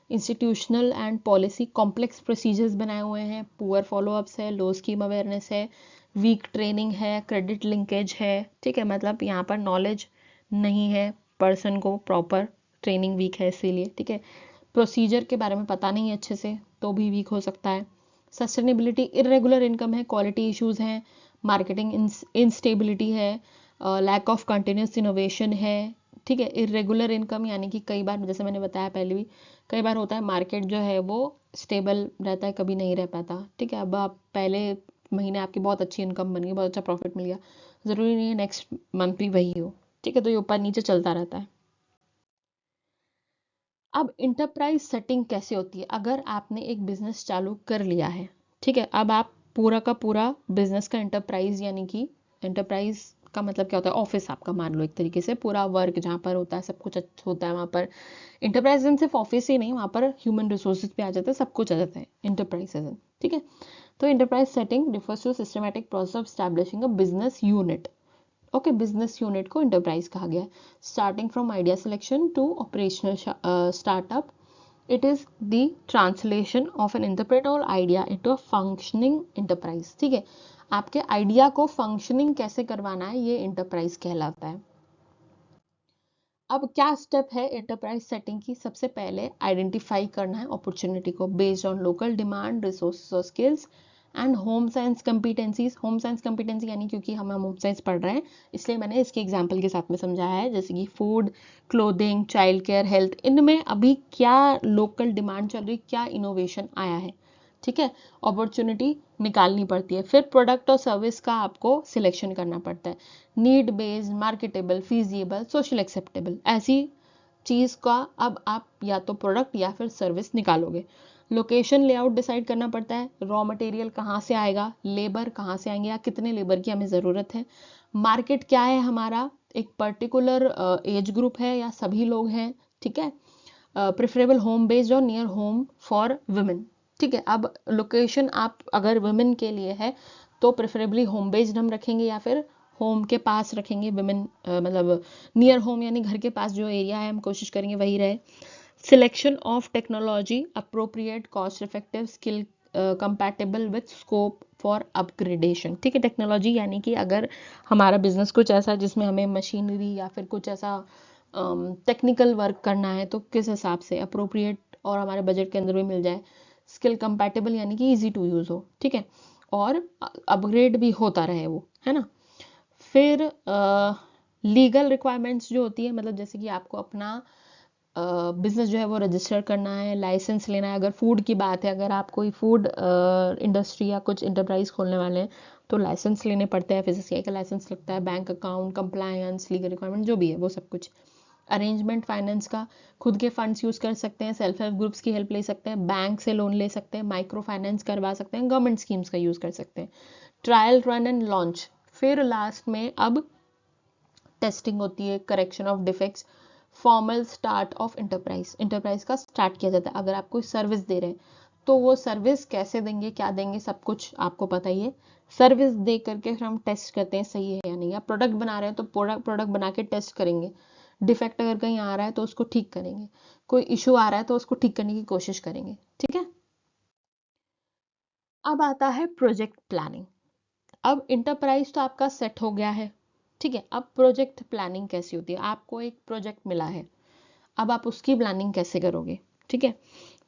Institutional and policy complex procedures बनाए हुए हैं, पुअर फॉलोअप्स है, लो स्कीम अवेयरनेस है, वीक ट्रेनिंग है, क्रेडिट लिंकेज है। ठीक है, मतलब यहाँ पर नॉलेज नहीं है पर्सन को, प्रॉपर ट्रेनिंग वीक है इसीलिए। ठीक है, प्रोसीजर के बारे में पता नहीं है अच्छे से तो भी वीक हो सकता है। सस्टेनेबिलिटी, इरेगुलर इनकम है, क्वालिटी इश्यूज हैं, मार्केटिंग इंस्टेबिलिटी है, लैक ऑफ कंटिन्यूस इनोवेशन है। ठीक है, इरेगुलर इनकम यानी कि कई बार, जैसे मैंने बताया पहले भी, कई बार होता है मार्केट जो है वो स्टेबल रहता है, कभी नहीं रह पाता। ठीक है, अब आप पहले महीने आपकी बहुत अच्छी इनकम बन गई, बहुत अच्छा प्रॉफिट मिल गया, ज़रूरी नहीं है नेक्स्ट मंथ भी वही हो। ठीक है, तो ये ऊपर नीचे चलता रहता है। अब इंटरप्राइज सेटिंग कैसे होती है, अगर आपने एक बिजनेस चालू कर लिया है, ठीक है, अब आप पूरा का पूरा बिजनेस का इंटरप्राइज, यानी कि इंटरप्राइज का मतलब क्या होता है, ऑफिस आपका मान लो, एक तरीके से पूरा वर्क जहाँ पर होता है, सब कुछ होता है वहाँ पर। इंटरप्राइज सिर्फ ऑफिस ही नहीं, वहाँ पर ह्यूमन रिसोर्सेज पे आ जाता है, सब कुछ आ जाता है इंटरप्राइज। ठीक है, तो enterprise setting refers to systematic process of establishing a business unit okay, business unit को इंटरप्राइज कहा गया है। Starting from idea selection to operational startup, it is the translation of an entrepreneur idea into a functioning enterprise. ठीक है, आपके idea को functioning कैसे करवाना है, ये एंटरप्राइज कहलाता है। अब क्या स्टेप है एंटरप्राइज सेटिंग की? सबसे पहले आइडेंटिफाई करना है अपॉर्चुनिटी को based on local demand, resources और skills and home science competencies. Home science competency यानी क्योंकि हम होम साइंस पढ़ रहे हैं इसलिए मैंने इसके एग्जांपल के साथ में समझाया है, जैसे कि food, clothing, child care, health, इनमें अभी क्या लोकल डिमांड चल रही, क्या इनोवेशन आया है। ठीक है, अपॉर्चुनिटी निकालनी पड़ती है। फिर प्रोडक्ट और सर्विस का आपको सिलेक्शन करना पड़ता है, need based, marketable, feasible, social acceptable, ऐसी चीज का अब आप या तो प्रोडक्ट या फिर सर्विस निकालोगे। लोकेशन लेआउट डिसाइड करना पड़ता है, रॉ मटेरियल कहाँ से आएगा, लेबर कहाँ से आएंगे या कितने लेबर की हमें ज़रूरत है, मार्केट क्या है हमारा, एक पर्टिकुलर एज ग्रुप है या सभी लोग हैं। ठीक है, प्रेफरेबल होम बेस्ड और नियर होम फॉर वुमेन। ठीक है, अब लोकेशन आप अगर वुमेन के लिए है तो प्रेफरेबली होम बेस्ड हम रखेंगे या फिर होम के पास रखेंगे वुमेन, मतलब नियर होम यानी घर के पास जो एरिया है हम कोशिश करेंगे वही रहे। Selection of technology appropriate, cost effective, skill compatible with scope for upgradation. ठीक है, टेक्नोलॉजी यानी कि अगर हमारा बिजनेस कुछ ऐसा है जिसमें हमें मशीनरी या फिर कुछ ऐसा टेक्निकल वर्क करना है तो किस हिसाब से अप्रोप्रिएट और हमारे बजट के अंदर भी मिल जाए। स्किल कंपैटिबल यानी कि इजी टू यूज़ हो। ठीक है, और अपग्रेड भी होता रहे वो, है ना। फिर लीगल रिक्वायरमेंट्स जो होती है, मतलब जैसे कि आपको अपना बिजनेस जो है वो रजिस्टर करना है, लाइसेंस लेना है। अगर फूड की बात है, अगर आप कोई फूड इंडस्ट्री या कुछ इंटरप्राइज खोलने वाले हैं तो लाइसेंस लेने पड़ते हैं, FSSAI का लाइसेंस लगता है, bank account, compliance, legal requirement जो भी है वो सब कुछ। अरेंजमेंट फाइनेंस का, खुद के फंड्स यूज़ कर सकते हैं, सेल्फ हेल्प ग्रुप्स की हेल्प ले सकते हैं, बैंक से लोन ले सकते हैं, माइक्रो फाइनेंस करवा सकते हैं, गवर्नमेंट स्कीम्स का यूज़ कर सकते हैं। ट्रायल रन एंड लॉन्च, फिर लास्ट में अब टेस्टिंग होती है, correction of defects, formal start of enterprise. Enterprise का स्टार्ट किया जाता है। अगर आप कोई सर्विस दे रहे हैं तो वो सर्विस कैसे देंगे, क्या देंगे, सब कुछ आपको पता ही है। सर्विस दे करके फिर हम टेस्ट करते हैं सही है या नहीं। या प्रोडक्ट बना रहे हैं तो प्रोडक्ट बना के टेस्ट करेंगे, डिफेक्ट अगर कहीं आ रहा है तो उसको ठीक करेंगे, कोई इशू आ रहा है तो उसको ठीक करने की कोशिश करेंगे। ठीक है, अब आता है प्रोजेक्ट प्लानिंग। अब इंटरप्राइज तो आपका सेट हो गया है। ठीक है, अब प्रोजेक्ट प्लानिंग कैसी होती है? आपको एक प्रोजेक्ट मिला है, अब आप उसकी प्लानिंग कैसे करोगे? ठीक है,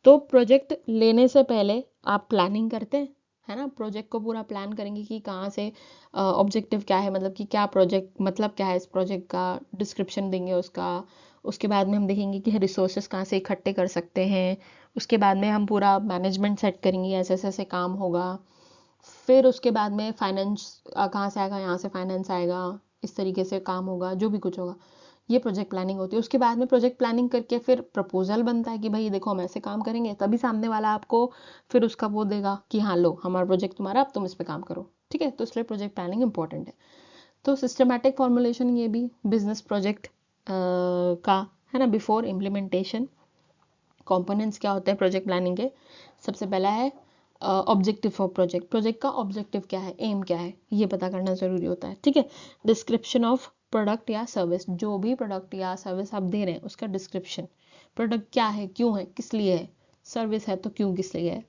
तो प्रोजेक्ट लेने से पहले आप प्लानिंग करते हैं, है ना। प्रोजेक्ट को पूरा प्लान करेंगे कि कहाँ से, ऑब्जेक्टिव क्या है, मतलब कि क्या प्रोजेक्ट, मतलब क्या है इस प्रोजेक्ट का, डिस्क्रिप्शन देंगे उसका। उसके बाद में हम देखेंगे कि रिसोर्सेज कहाँ से इकट्ठे कर सकते हैं। उसके बाद में हम पूरा मैनेजमेंट सेट करेंगे, ऐसे ऐसे ऐसे काम होगा। फिर उसके बाद में फाइनेंस कहाँ से आएगा, यहाँ से फाइनेंस आएगा, इस तरीके से काम होगा, जो भी कुछ होगा। ये प्रोजेक्ट प्लानिंग होती है। उसके बाद में प्रोजेक्ट प्लानिंग करके फिर प्रपोजल बनता है कि भाई देखो हम ऐसे काम करेंगे, तभी सामने वाला आपको फिर उसका वो देगा कि हाँ लो हमारा प्रोजेक्ट तुम्हारा, अब तुम इस पे काम करो। ठीक है, तो इसलिए प्रोजेक्ट प्लानिंग इंपॉर्टेंट है। तो सिस्टमैटिक फॉर्मुलेशन ये भी बिजनेस प्रोजेक्ट का है ना, बिफोर इम्प्लीमेंटेशन। कंपोनेंट्स क्या होते हैं प्रोजेक्ट प्लानिंग के? सबसे पहला है ऑब्जेक्टिव फॉर प्रोजेक्ट। प्रोजेक्ट का ऑब्जेक्टिव क्या है, एम क्या है, ये पता करना ज़रूरी होता है। ठीक है, डिस्क्रिप्शन ऑफ प्रोडक्ट या सर्विस, जो भी प्रोडक्ट या सर्विस आप दे रहे हैं उसका डिस्क्रिप्शन। प्रोडक्ट क्या है, क्यों है, किस लिए है, सर्विस है तो क्यों, किस लिए है।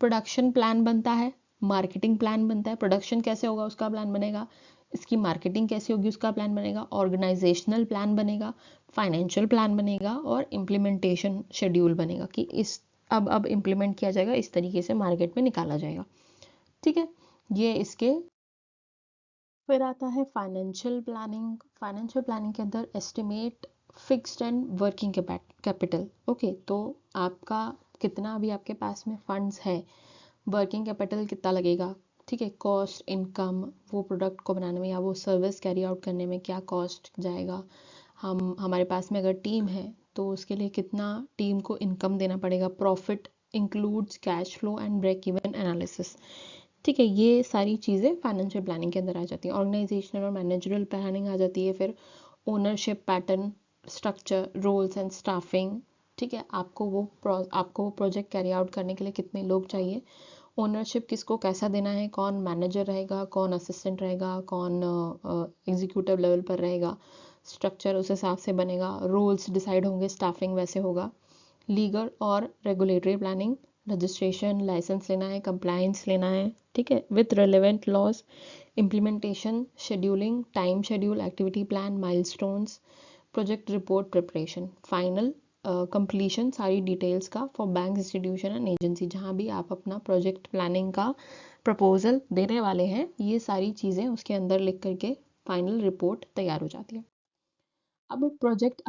प्रोडक्शन प्लान बनता है, मार्केटिंग प्लान बनता है। प्रोडक्शन कैसे होगा उसका प्लान बनेगा, इसकी मार्केटिंग कैसी होगी उसका प्लान बनेगा, ऑर्गेनाइजेशनल प्लान बनेगा, फाइनेंशियल प्लान बनेगा और इम्प्लीमेंटेशन शेड्यूल बनेगा कि इस अब इम्प्लीमेंट किया जाएगा, इस तरीके से मार्केट में निकाला जाएगा। ठीक है, ये इसके। फिर आता है फाइनेंशियल प्लानिंग। फाइनेंशियल प्लानिंग के अंदर estimate fixed and working capital. Okay, तो आपका कितना अभी आपके पास में फंड्स है, वर्किंग कैपिटल कितना लगेगा। ठीक है, कॉस्ट इनकम, वो प्रोडक्ट को बनाने में या वो सर्विस कैरी आउट करने में क्या कॉस्ट जाएगा। हमारे पास में अगर टीम है तो उसके लिए कितना टीम को इनकम देना पड़ेगा। Profit includes cash flow and break even analysis. ठीक है, ये सारी चीज़ें फाइनेंशियल प्लानिंग के अंदर आ जाती हैं। ऑर्गेनाइजेशनल और मैनेजरल प्लानिंग आ जाती है। फिर ownership pattern, structure, roles and staffing. ठीक है, आपको वो प्रोजेक्ट कैरी आउट करने के लिए कितने लोग चाहिए, ओनरशिप किसको कैसा देना है, कौन मैनेजर रहेगा, कौन असिस्टेंट रहेगा, कौन एग्जीक्यूटिव लेवल पर रहेगा, स्ट्रक्चर उस हिसाब से बनेगा, रोल्स डिसाइड होंगे, स्टाफिंग वैसे होगा। लीगल और रेगुलेटरी प्लानिंग, रजिस्ट्रेशन, लाइसेंस लेना है, कंप्लायंस लेना है, ठीक है, with relevant laws, implementation, scheduling, time schedule, activity plan, milestones, project report preparation, final completion सारी डिटेल्स का for bank, institution and agency. जहाँ भी आप अपना प्रोजेक्ट प्लानिंग का प्रपोजल देने वाले हैं, ये सारी चीज़ें उसके अंदर लिख करके फाइनल रिपोर्ट तैयार हो जाती है। अब प्रोजेक्ट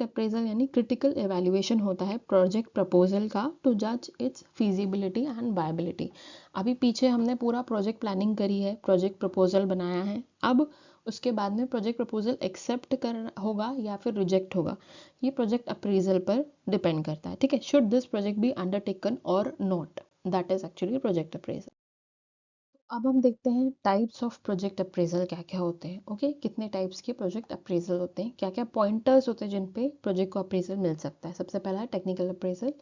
अप्रेजल यानी क्रिटिकल एवेल्युएशन होता है प्रोजेक्ट प्रपोजल का टू जज इट्स फीजिबिलिटी एंड वायबिलिटी। अभी पीछे हमने पूरा प्रोजेक्ट प्लानिंग करी है, प्रोजेक्ट प्रपोजल बनाया है, अब उसके बाद में प्रोजेक्ट प्रपोजल एक्सेप्ट कर होगा या फिर रिजेक्ट होगा, ये प्रोजेक्ट अप्रेजल पर डिपेंड करता है, ठीक है। Should this project be undertaken और not, that is actually project appraisal. अब हम देखते हैं टाइप्स ऑफ प्रोजेक्ट अप्रेजल क्या क्या होते हैं। ओके, कितने टाइप्स के प्रोजेक्ट अप्रेजल होते हैं, क्या क्या पॉइंटर्स होते हैं जिन पे प्रोजेक्ट को अप्रेजल मिल सकता है। सबसे पहला है टेक्निकल अप्रेजल।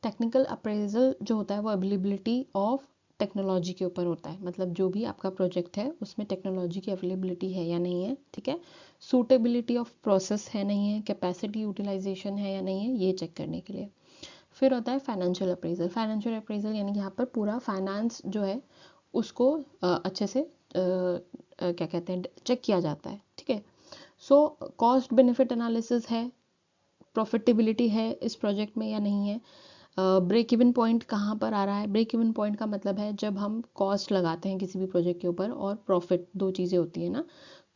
टेक्निकल अप्रेजल जो होता है वो अवेलेबिलिटी ऑफ टेक्नोलॉजी के ऊपर होता है, मतलब जो भी आपका प्रोजेक्ट है उसमें टेक्नोलॉजी की अवेलेबिलिटी है या नहीं है, ठीक है। सूटेबिलिटी ऑफ प्रोसेस है नहीं है, कैपेसिटी यूटिलाइजेशन है या नहीं है, ये चेक करने के लिए। फिर होता है फाइनेंशियल अप्रेजल। फाइनेंशियल अप्रेजल यानी यहाँ पर पूरा फाइनेंस जो है उसको अच्छे से क्या कहते हैं चेक किया जाता है, ठीक है। सो कॉस्ट बेनिफिट एनालिसिस है, प्रॉफिटेबिलिटी है इस प्रोजेक्ट में या नहीं है, ब्रेक इवन पॉइंट कहाँ पर आ रहा है। ब्रेक इवन पॉइंट का मतलब है जब हम कॉस्ट लगाते हैं किसी भी प्रोजेक्ट के ऊपर और प्रॉफिट, दो चीज़ें होती है ना,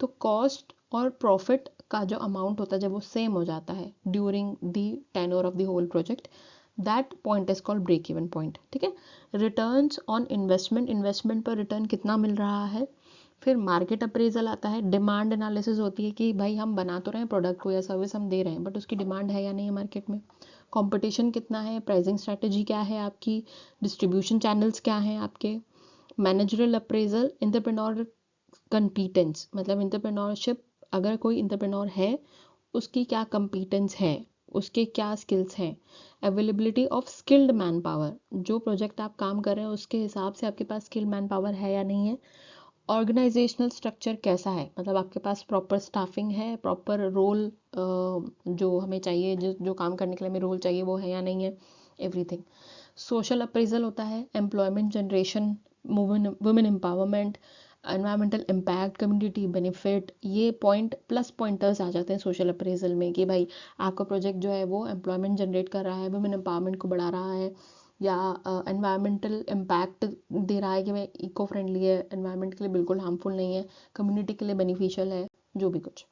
तो कॉस्ट और प्रॉफिट का जो अमाउंट होता है जब वो सेम हो जाता है during the tenure of the whole project, that point is called break even point, ठीक है। रिटर्न्स ऑन इन्वेस्टमेंट, इन्वेस्टमेंट पर रिटर्न कितना मिल रहा है। फिर मार्केट अप्रेजल आता है। डिमांड एनालिसिस होती है कि भाई हम बना तो रहे हैं प्रोडक्ट को या सर्विस हम दे रहे हैं, बट उसकी डिमांड है या नहीं है मार्केट में, कंपटीशन कितना है, प्राइसिंग स्ट्रैटेजी क्या है आपकी, डिस्ट्रीब्यूशन चैनल्स क्या हैं आपके। मैनेजरल अप्रेजल, एंटरप्रेन्योर कंपीटेंस, मतलब एंटरप्रेन्योरशिप, अगर कोई एंटरप्रेन्योर है उसकी क्या कंपीटेंस है, उसके क्या स्किल्स हैं। Availability of skilled man power, जो प्रोजेक्ट आप काम कर रहे हैं उसके हिसाब से आपके पास स्किल्ड मैन पावर है या नहीं है। ऑर्गेनाइजेशनल स्ट्रक्चर कैसा है, मतलब आपके पास प्रॉपर स्टाफिंग है, प्रॉपर रोल जो हमें चाहिए, जो काम करने के लिए हमें रोल चाहिए वो है या नहीं है, एवरीथिंग। सोशल अप्रेजल होता है, employment generation, women empowerment, environmental impact, community benefit, ये पॉइंट प्लस पॉइंटर्स आ जाते हैं सोशल अप्रेजल में कि भाई आपका प्रोजेक्ट जो है वो एम्प्लॉयमेंट जनरेट कर रहा है, वुमेन एम्पावरमेंट को बढ़ा रहा है, या एनवायरमेंटल इम्पैक्ट दे रहा है कि भाई इको फ्रेंडली है, एनवायरमेंट के लिए बिल्कुल हार्मफुल नहीं है, कम्युनिटी के लिए बेनिफिशियल है, जो भी कुछ।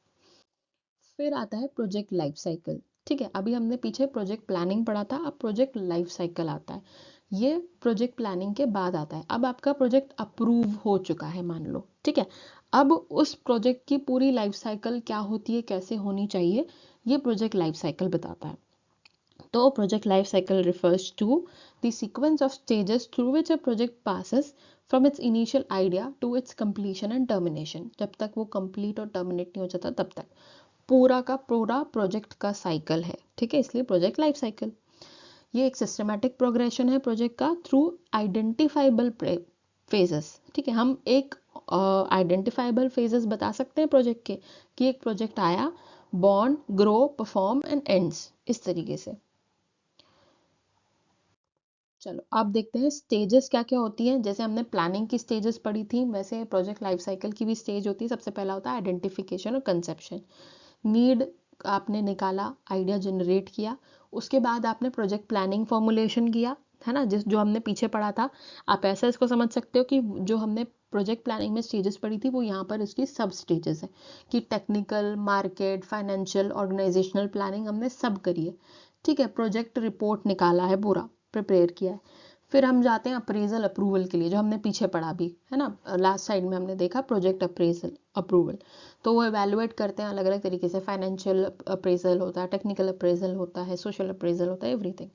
फिर आता है प्रोजेक्ट लाइफ साइकिल, ठीक है। अभी हमने पीछे प्रोजेक्ट प्लानिंग पढ़ा था, अब प्रोजेक्ट लाइफ साइकिल आता है। ये प्रोजेक्ट प्लानिंग के बाद आता है। अब आपका प्रोजेक्ट अप्रूव हो चुका है मान लो, ठीक है। अब उस प्रोजेक्ट की पूरी लाइफ साइकिल क्या होती है, कैसे होनी चाहिए, ये प्रोजेक्ट लाइफ साइकिल बताता है। तो project life cycle refers to the sequence of stages through which a project passes from its initial idea to its completion and termination. जब तक वो कंप्लीट और टर्मिनेट नहीं हो जाता तब तक पूरा का पूरा प्रोजेक्ट का साइकिल है, ठीक है, इसलिए प्रोजेक्ट लाइफ साइकिल। ये एक सिस्टमैटिक प्रोग्रेशन है प्रोजेक्ट का थ्रू आइडेंटिफाइबल फेजेस, ठीक है। हम एक आइडेंटिफाइबल फेजेस बता सकते हैं प्रोजेक्ट के कि एक प्रोजेक्ट आया, born, grow, perform and ends, इस तरीके से। चलो आप देखते हैं स्टेजेस क्या क्या होती हैं। जैसे हमने प्लानिंग की स्टेजेस पढ़ी थी, वैसे प्रोजेक्ट लाइफ साइकिल की भी स्टेज होती है। सबसे पहला होता है आइडेंटिफिकेशन और कंसेप्शन। नीड आपने निकाला, आइडिया जनरेट किया, उसके बाद आपने प्रोजेक्ट प्लानिंग फॉर्मुलेशन किया, है ना, जिस जो हमने पीछे पढ़ा था। आप ऐसा इसको समझ सकते हो कि जो हमने प्रोजेक्ट प्लानिंग में स्टेजेस पढ़ी थी वो यहाँ पर इसकी सब स्टेजेस है कि technical, market, financial, organisational planning हमने सब करी है, ठीक है। प्रोजेक्ट रिपोर्ट निकाला है, पूरा प्रिपेयर किया है। फिर हम जाते हैं अप्रेजल अप्रूवल के लिए, जो हमने पीछे पढ़ा भी है ना, लास्ट साइड में हमने देखा प्रोजेक्ट अप्रेजल अप्रूवल। तो वो एवेलुएट करते हैं अलग अलग तरीके से, फाइनेंशियल अप्रेजल होता है, टेक्निकल अप्रेजल होता है, सोशल अप्रेजल होता है, एवरीथिंग।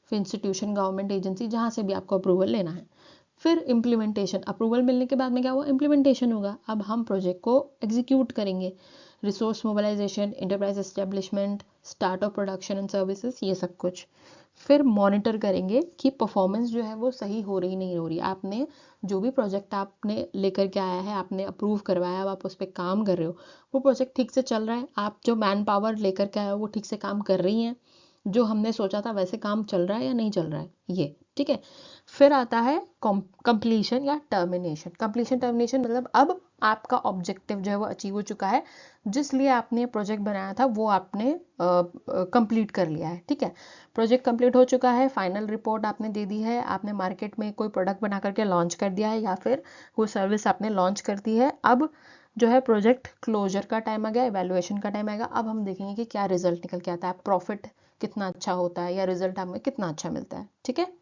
फिर इंस्टीट्यूशन, गवर्नमेंट एजेंसी, जहाँ से भी आपको अप्रूवल लेना है। फिर इम्प्लीमेंटेशन, अप्रूवल मिलने के बाद में क्या हुआ, इम्प्लीमेंटेशन होगा। अब हम प्रोजेक्ट को एग्जीक्यूट करेंगे, resource mobilisation, enterprise establishment, start of production and services, ये सब कुछ। फिर मॉनिटर करेंगे कि परफॉर्मेंस जो है वो सही हो रही नहीं हो रही। आपने जो भी प्रोजेक्ट आपने लेकर के आया है, आपने अप्रूव करवाया, अब आप उस पर काम कर रहे हो, वो प्रोजेक्ट ठीक से चल रहा है, आप जो मैन पावर लेकर के आए हो वो ठीक से काम कर रही हैं, जो हमने सोचा था वैसे काम चल रहा है या नहीं चल रहा है, ये ठीक है। फिर आता है कंप्लीशन या टर्मिनेशन। कंप्लीशन टर्मिनेशन मतलब अब आपका ऑब्जेक्टिव जो है वो अचीव हो चुका है, जिस लिए आपने प्रोजेक्ट बनाया था वो आपने कंप्लीट कर लिया है, ठीक है। प्रोजेक्ट कंप्लीट हो चुका है, फाइनल रिपोर्ट आपने दे दी है, आपने मार्केट में कोई प्रोडक्ट बना करके लॉन्च कर दिया है या फिर कोई सर्विस आपने लॉन्च कर दी है। अब जो है प्रोजेक्ट क्लोजर का टाइम आ गया, इवैल्यूएशन का टाइम आएगा। अब हम देखेंगे कि क्या रिजल्ट निकल के आता है, प्रॉफिट कितना अच्छा होता है या रिजल्ट हमें कितना अच्छा मिलता है, ठीक है।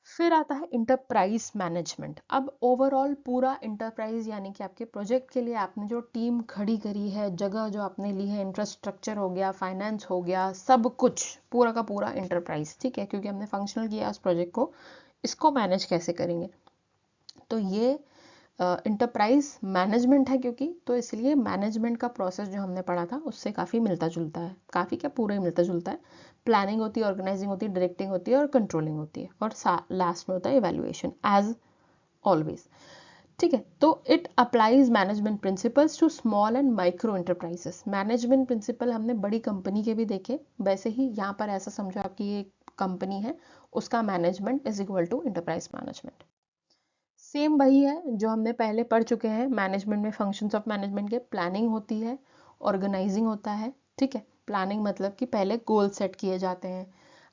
फिर आता है इंटरप्राइज मैनेजमेंट। अब ओवरऑल पूरा इंटरप्राइज यानी कि आपके प्रोजेक्ट के लिए आपने जो टीम खड़ी करी है, जगह जो आपने ली है, इंफ्रास्ट्रक्चर हो गया, फाइनेंस हो गया, सब कुछ पूरा का पूरा इंटरप्राइज, ठीक है, क्योंकि हमने फंक्शनल किया उस प्रोजेक्ट को, इसको मैनेज कैसे करेंगे, तो ये इंटरप्राइज मैनेजमेंट है, क्योंकि तो इसलिए मैनेजमेंट का प्रोसेस जो हमने पढ़ा था उससे काफ़ी मिलता जुलता है, काफ़ी क्या पूरा ही मिलता जुलता है। प्लानिंग होती है, ऑर्गेनाइजिंग होती है, डायरेक्टिंग होती है और कंट्रोलिंग होती है, और लास्ट में होता है इवैल्यूएशन एज ऑलवेज, ठीक है। तो it applies management principles to small and micro enterprises. Management principle हमने बड़ी कंपनी के भी देखे, वैसे ही यहाँ पर ऐसा समझो आपकी ये कंपनी है, उसका management is equal to enterprise management. Same वही है जो हमने पहले पढ़ चुके हैं। मैनेजमेंट में फंक्शंस ऑफ मैनेजमेंट के प्लानिंग होती है, ऑर्गेनाइजिंग होता है, ठीक है। प्लानिंग मतलब कि पहले गोल सेट किए जाते हैं,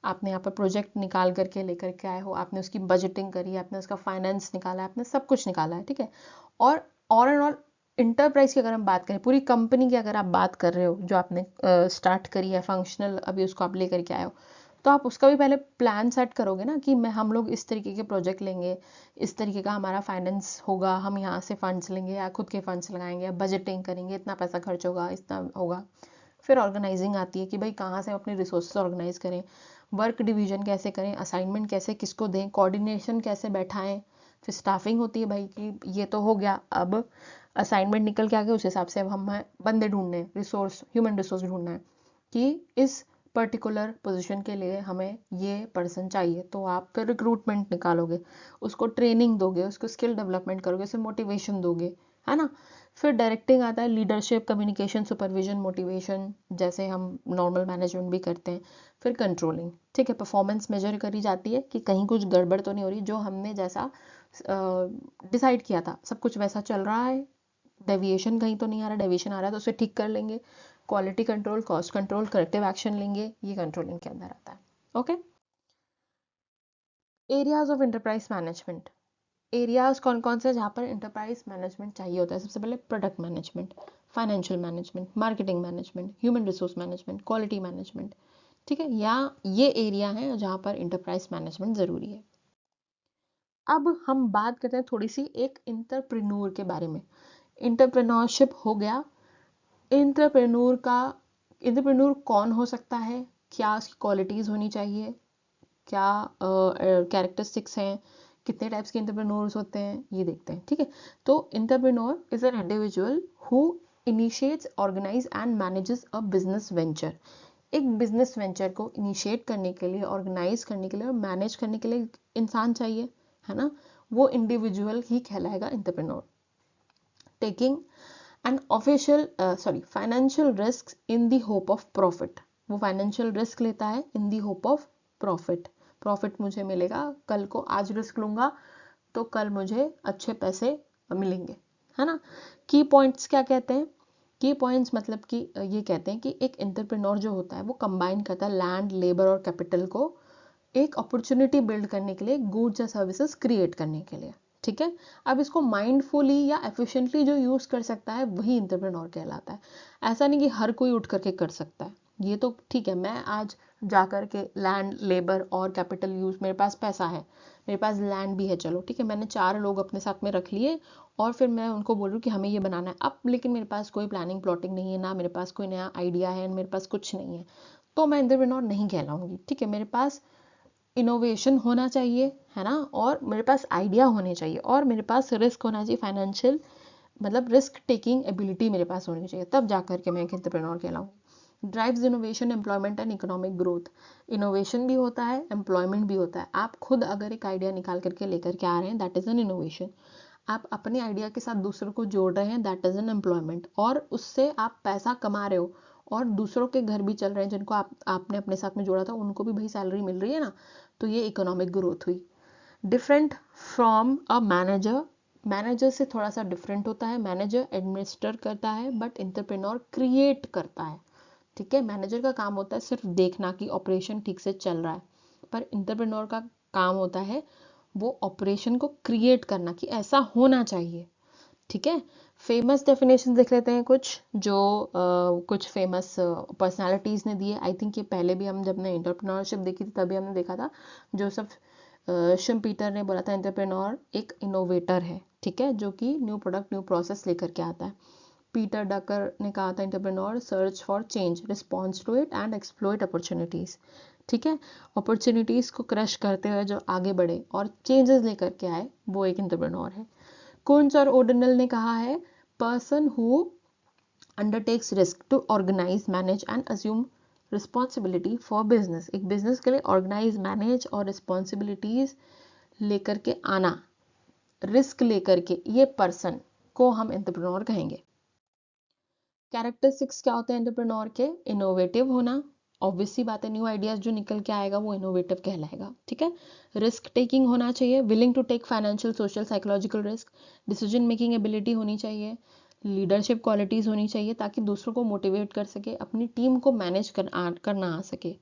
आपने यहाँ पर प्रोजेक्ट निकाल करके लेकर के आए हो, आपने उसकी बजटिंग करी, आपने उसका फाइनेंस निकाला है, आपने सब कुछ निकाला है, ठीक है। और एंड ऑल इंटरप्राइज की अगर हम बात करें, पूरी कंपनी की अगर आप बात कर रहे हो, जो आपने स्टार्ट करी है फंक्शनल, अभी उसको आप लेकर के आए हो, तो आप उसका भी पहले प्लान सेट करोगे ना कि मैं हम लोग इस तरीके के प्रोजेक्ट लेंगे, इस तरीके का हमारा फाइनेंस होगा, हम यहाँ से फंड्स लेंगे या खुद के फंड्स लगाएंगे, बजटिंग करेंगे, इतना पैसा खर्च होगा, इतना होगा। फिर ऑर्गेनाइजिंग आती है कि भाई कहाँ से हम अपने रिसोर्सेज ऑर्गेनाइज करें, वर्क डिवीजन कैसे करें, असाइनमेंट कैसे किसको दें, कोऑर्डिनेशन कैसे बैठाएं। फिर स्टाफिंग होती है भाई कि ये तो हो गया, अब असाइनमेंट निकल के आ गया, उस हिसाब से अब हम बंदे ढूंढने हैं, रिसोर्स ह्यूमन रिसोर्स ढूंढना है कि इस पर्टिकुलर पोजीशन के लिए हमें ये पर्सन चाहिए, तो आप फिर रिक्रूटमेंट निकालोगे, उसको ट्रेनिंग दोगे, उसको स्किल डेवलपमेंट करोगे, उसे मोटिवेशन दोगे, है ना। फिर डायरेक्टिंग आता है, लीडरशिप, कम्युनिकेशन, सुपरविजन, मोटिवेशन, जैसे हम नॉर्मल मैनेजमेंट भी करते हैं। फिर कंट्रोलिंग, ठीक है, परफॉर्मेंस मेजर करी जाती है कि कहीं कुछ गड़बड़ तो नहीं हो रही, जो हमने जैसा डिसाइड किया था सब कुछ वैसा चल रहा है, डेविएशन कहीं तो नहीं आ रहा, डेविएशन आ रहा है तो उसे ठीक कर लेंगे। Quality control, cost control, corrective action लेंगे, ये कंट्रोलिंग के अंदर आता है, okay. Areas of enterprise management. Areas कौन कौन से जहाँ पर एंटरप्राइज मैनेजमेंट चाहिए होता है? सबसे पहले product management, financial management, marketing management, human resource management, quality management, ठीक है। या ये एरिया है जहाँ पर एंटरप्राइज मैनेजमेंट ज़रूरी है। अब हम बात करते हैं थोड़ी सी एक इंटरप्रेन्योर के बारे में। इंटरप्रेन्योरशिप हो गया, इंटरप्रेन्योर का, इंटरप्रेन्योर कौन हो सकता है, क्या उसकी क्वालिटीज़ होनी चाहिए, क्या कैरेक्टरिस्टिक्स हैं, कितने टाइप्स के इंटरप्रेन्योर्स होते हैं, ये देखते हैं, ठीक है। तो entrepreneur is an individual who initiates, organise and manages a business venture. एक बिजनेस वेंचर को इनिशिएट करने के लिए, ऑर्गेनाइज करने के लिए और मैनेज करने के लिए इंसान चाहिए, है ना। वो इंडिविजुअल ही कहलाएगा entrepreneur. Taking and official financial risk in the hope of profit. वो फाइनेंशियल रिस्क लेता है in the hope of profit. Profit मुझे मिलेगा, कल को आज रिस्क लूंगा तो कल मुझे अच्छे पैसे मिलेंगे, है ना। की पॉइंट्स क्या कहते हैं? की पॉइंट्स मतलब कि ये कहते हैं कि एक एंटरप्रेन्योर जो होता है वो कंबाइन करता है लैंड, लेबर और कैपिटल को एक अपॉर्चुनिटी बिल्ड करने के लिए, गुड्स या सर्विसेज क्रिएट करने के लिए, ठीक है। अब इसको माइंडफुली या एफिशिएंटली जो यूज कर सकता है वही एंटरप्रेन्योर कहलाता है। ऐसा नहीं कि हर कोई उठ करके कर सकता है, ये तो ठीक है, मैं आज जा कर के लैंड, लेबर और कैपिटल यूज, मेरे पास पैसा है, मेरे पास लैंड भी है, चलो ठीक है, मैंने 4 लोग अपने साथ में रख लिए और फिर मैं उनको बोल रही हूँ कि हमें ये बनाना है अब, लेकिन मेरे पास कोई प्लानिंग प्लॉटिंग नहीं है, ना मेरे पास कोई नया आइडिया है, मेरे पास कुछ नहीं है, तो मैं एंटरप्रेन्योर नहीं कहलाऊंगी, ठीक है। मेरे पास इनोवेशन होना चाहिए, है ना, और मेरे पास आइडिया होने चाहिए और मेरे पास रिस्क होना चाहिए, फाइनेंशियल मतलब रिस्क टेकिंग एबिलिटी मेरे पास होनी चाहिए, तब जा करके मैं एक एंटरप्रेन्योर कहलाऊँ। Drives innovation, employment and economic growth. Innovation भी होता है, एम्प्लॉयमेंट भी होता है। आप खुद अगर एक आइडिया निकाल करके लेकर के आ रहे हैं, दैट इज एन इनोवेशन। आप अपने आइडिया के साथ दूसरों को जोड़ रहे हैं, दैट इज एन एम्प्लॉयमेंट। और उससे आप पैसा कमा रहे हो और दूसरों के घर भी चल रहे हैं, जिनको आपने अपने साथ में जोड़ा था, उनको भी भाई सैलरी मिल रही है ना, तो ये इकोनॉमिक ग्रोथ हुई। Different from a manager, manager से थोड़ा सा डिफरेंट होता है। मैनेजर एडमिनिस्टर करता है, बट एंटरप्रेन्योर क्रिएट करता है। ठीक है, मैनेजर का काम होता है सिर्फ देखना कि ऑपरेशन ठीक से चल रहा है, पर एंटरप्रेन्योर का काम होता है वो ऑपरेशन को क्रिएट करना कि ऐसा होना चाहिए। ठीक है, फेमस डेफिनेशन देख लेते हैं कुछ, जो कुछ फेमस पर्सनालिटीज़ ने दिए। आई थिंक ये पहले भी हम जब ने एंटरप्रेन्योरशिप देखी थी तभी हमने देखा था। जोसेफ शिम्पीटर ने बोला था एंटरप्रेन्योर एक इनोवेटर है, ठीक है, जो कि न्यू प्रोडक्ट न्यू प्रोसेस लेकर के आता है। पीटर डकर ने कहा था entrepreneur search for change, response to it and exploit opportunities. ठीक है, अपॉर्चुनिटीज़ को क्रश करते हुए जो आगे बढ़े और चेंजेस लेकर के आए, वो एक एंटरप्रेन्योर है। कुंज और ओडनल ने कहा है person who undertakes risk to organise, manage and assume responsibility for business. एक बिजनेस के लिए ऑर्गेनाइज, मैनेज और रिस्पॉन्सिबिलिटीज लेकर के आना, रिस्क लेकर के, ये पर्सन को हम एंटरप्रेन्योर कहेंगे। कैरेक्टरिस्टिक्स क्या होते हैं एंटरप्रेन्योर के? इनोवेटिव होना, ऑब्वियस सी बात है, न्यू आइडियाज जो निकल के आएगा वो इनोवेटिव कहलाएगा। ठीक है, रिस्क टेकिंग होना चाहिए, willing to take financial, social, psychological risk, decision making ability होनी चाहिए, लीडरशिप क्वालिटीज़ होनी चाहिए ताकि दूसरों को मोटिवेट कर सके, अपनी टीम को मैनेज करना आ सके।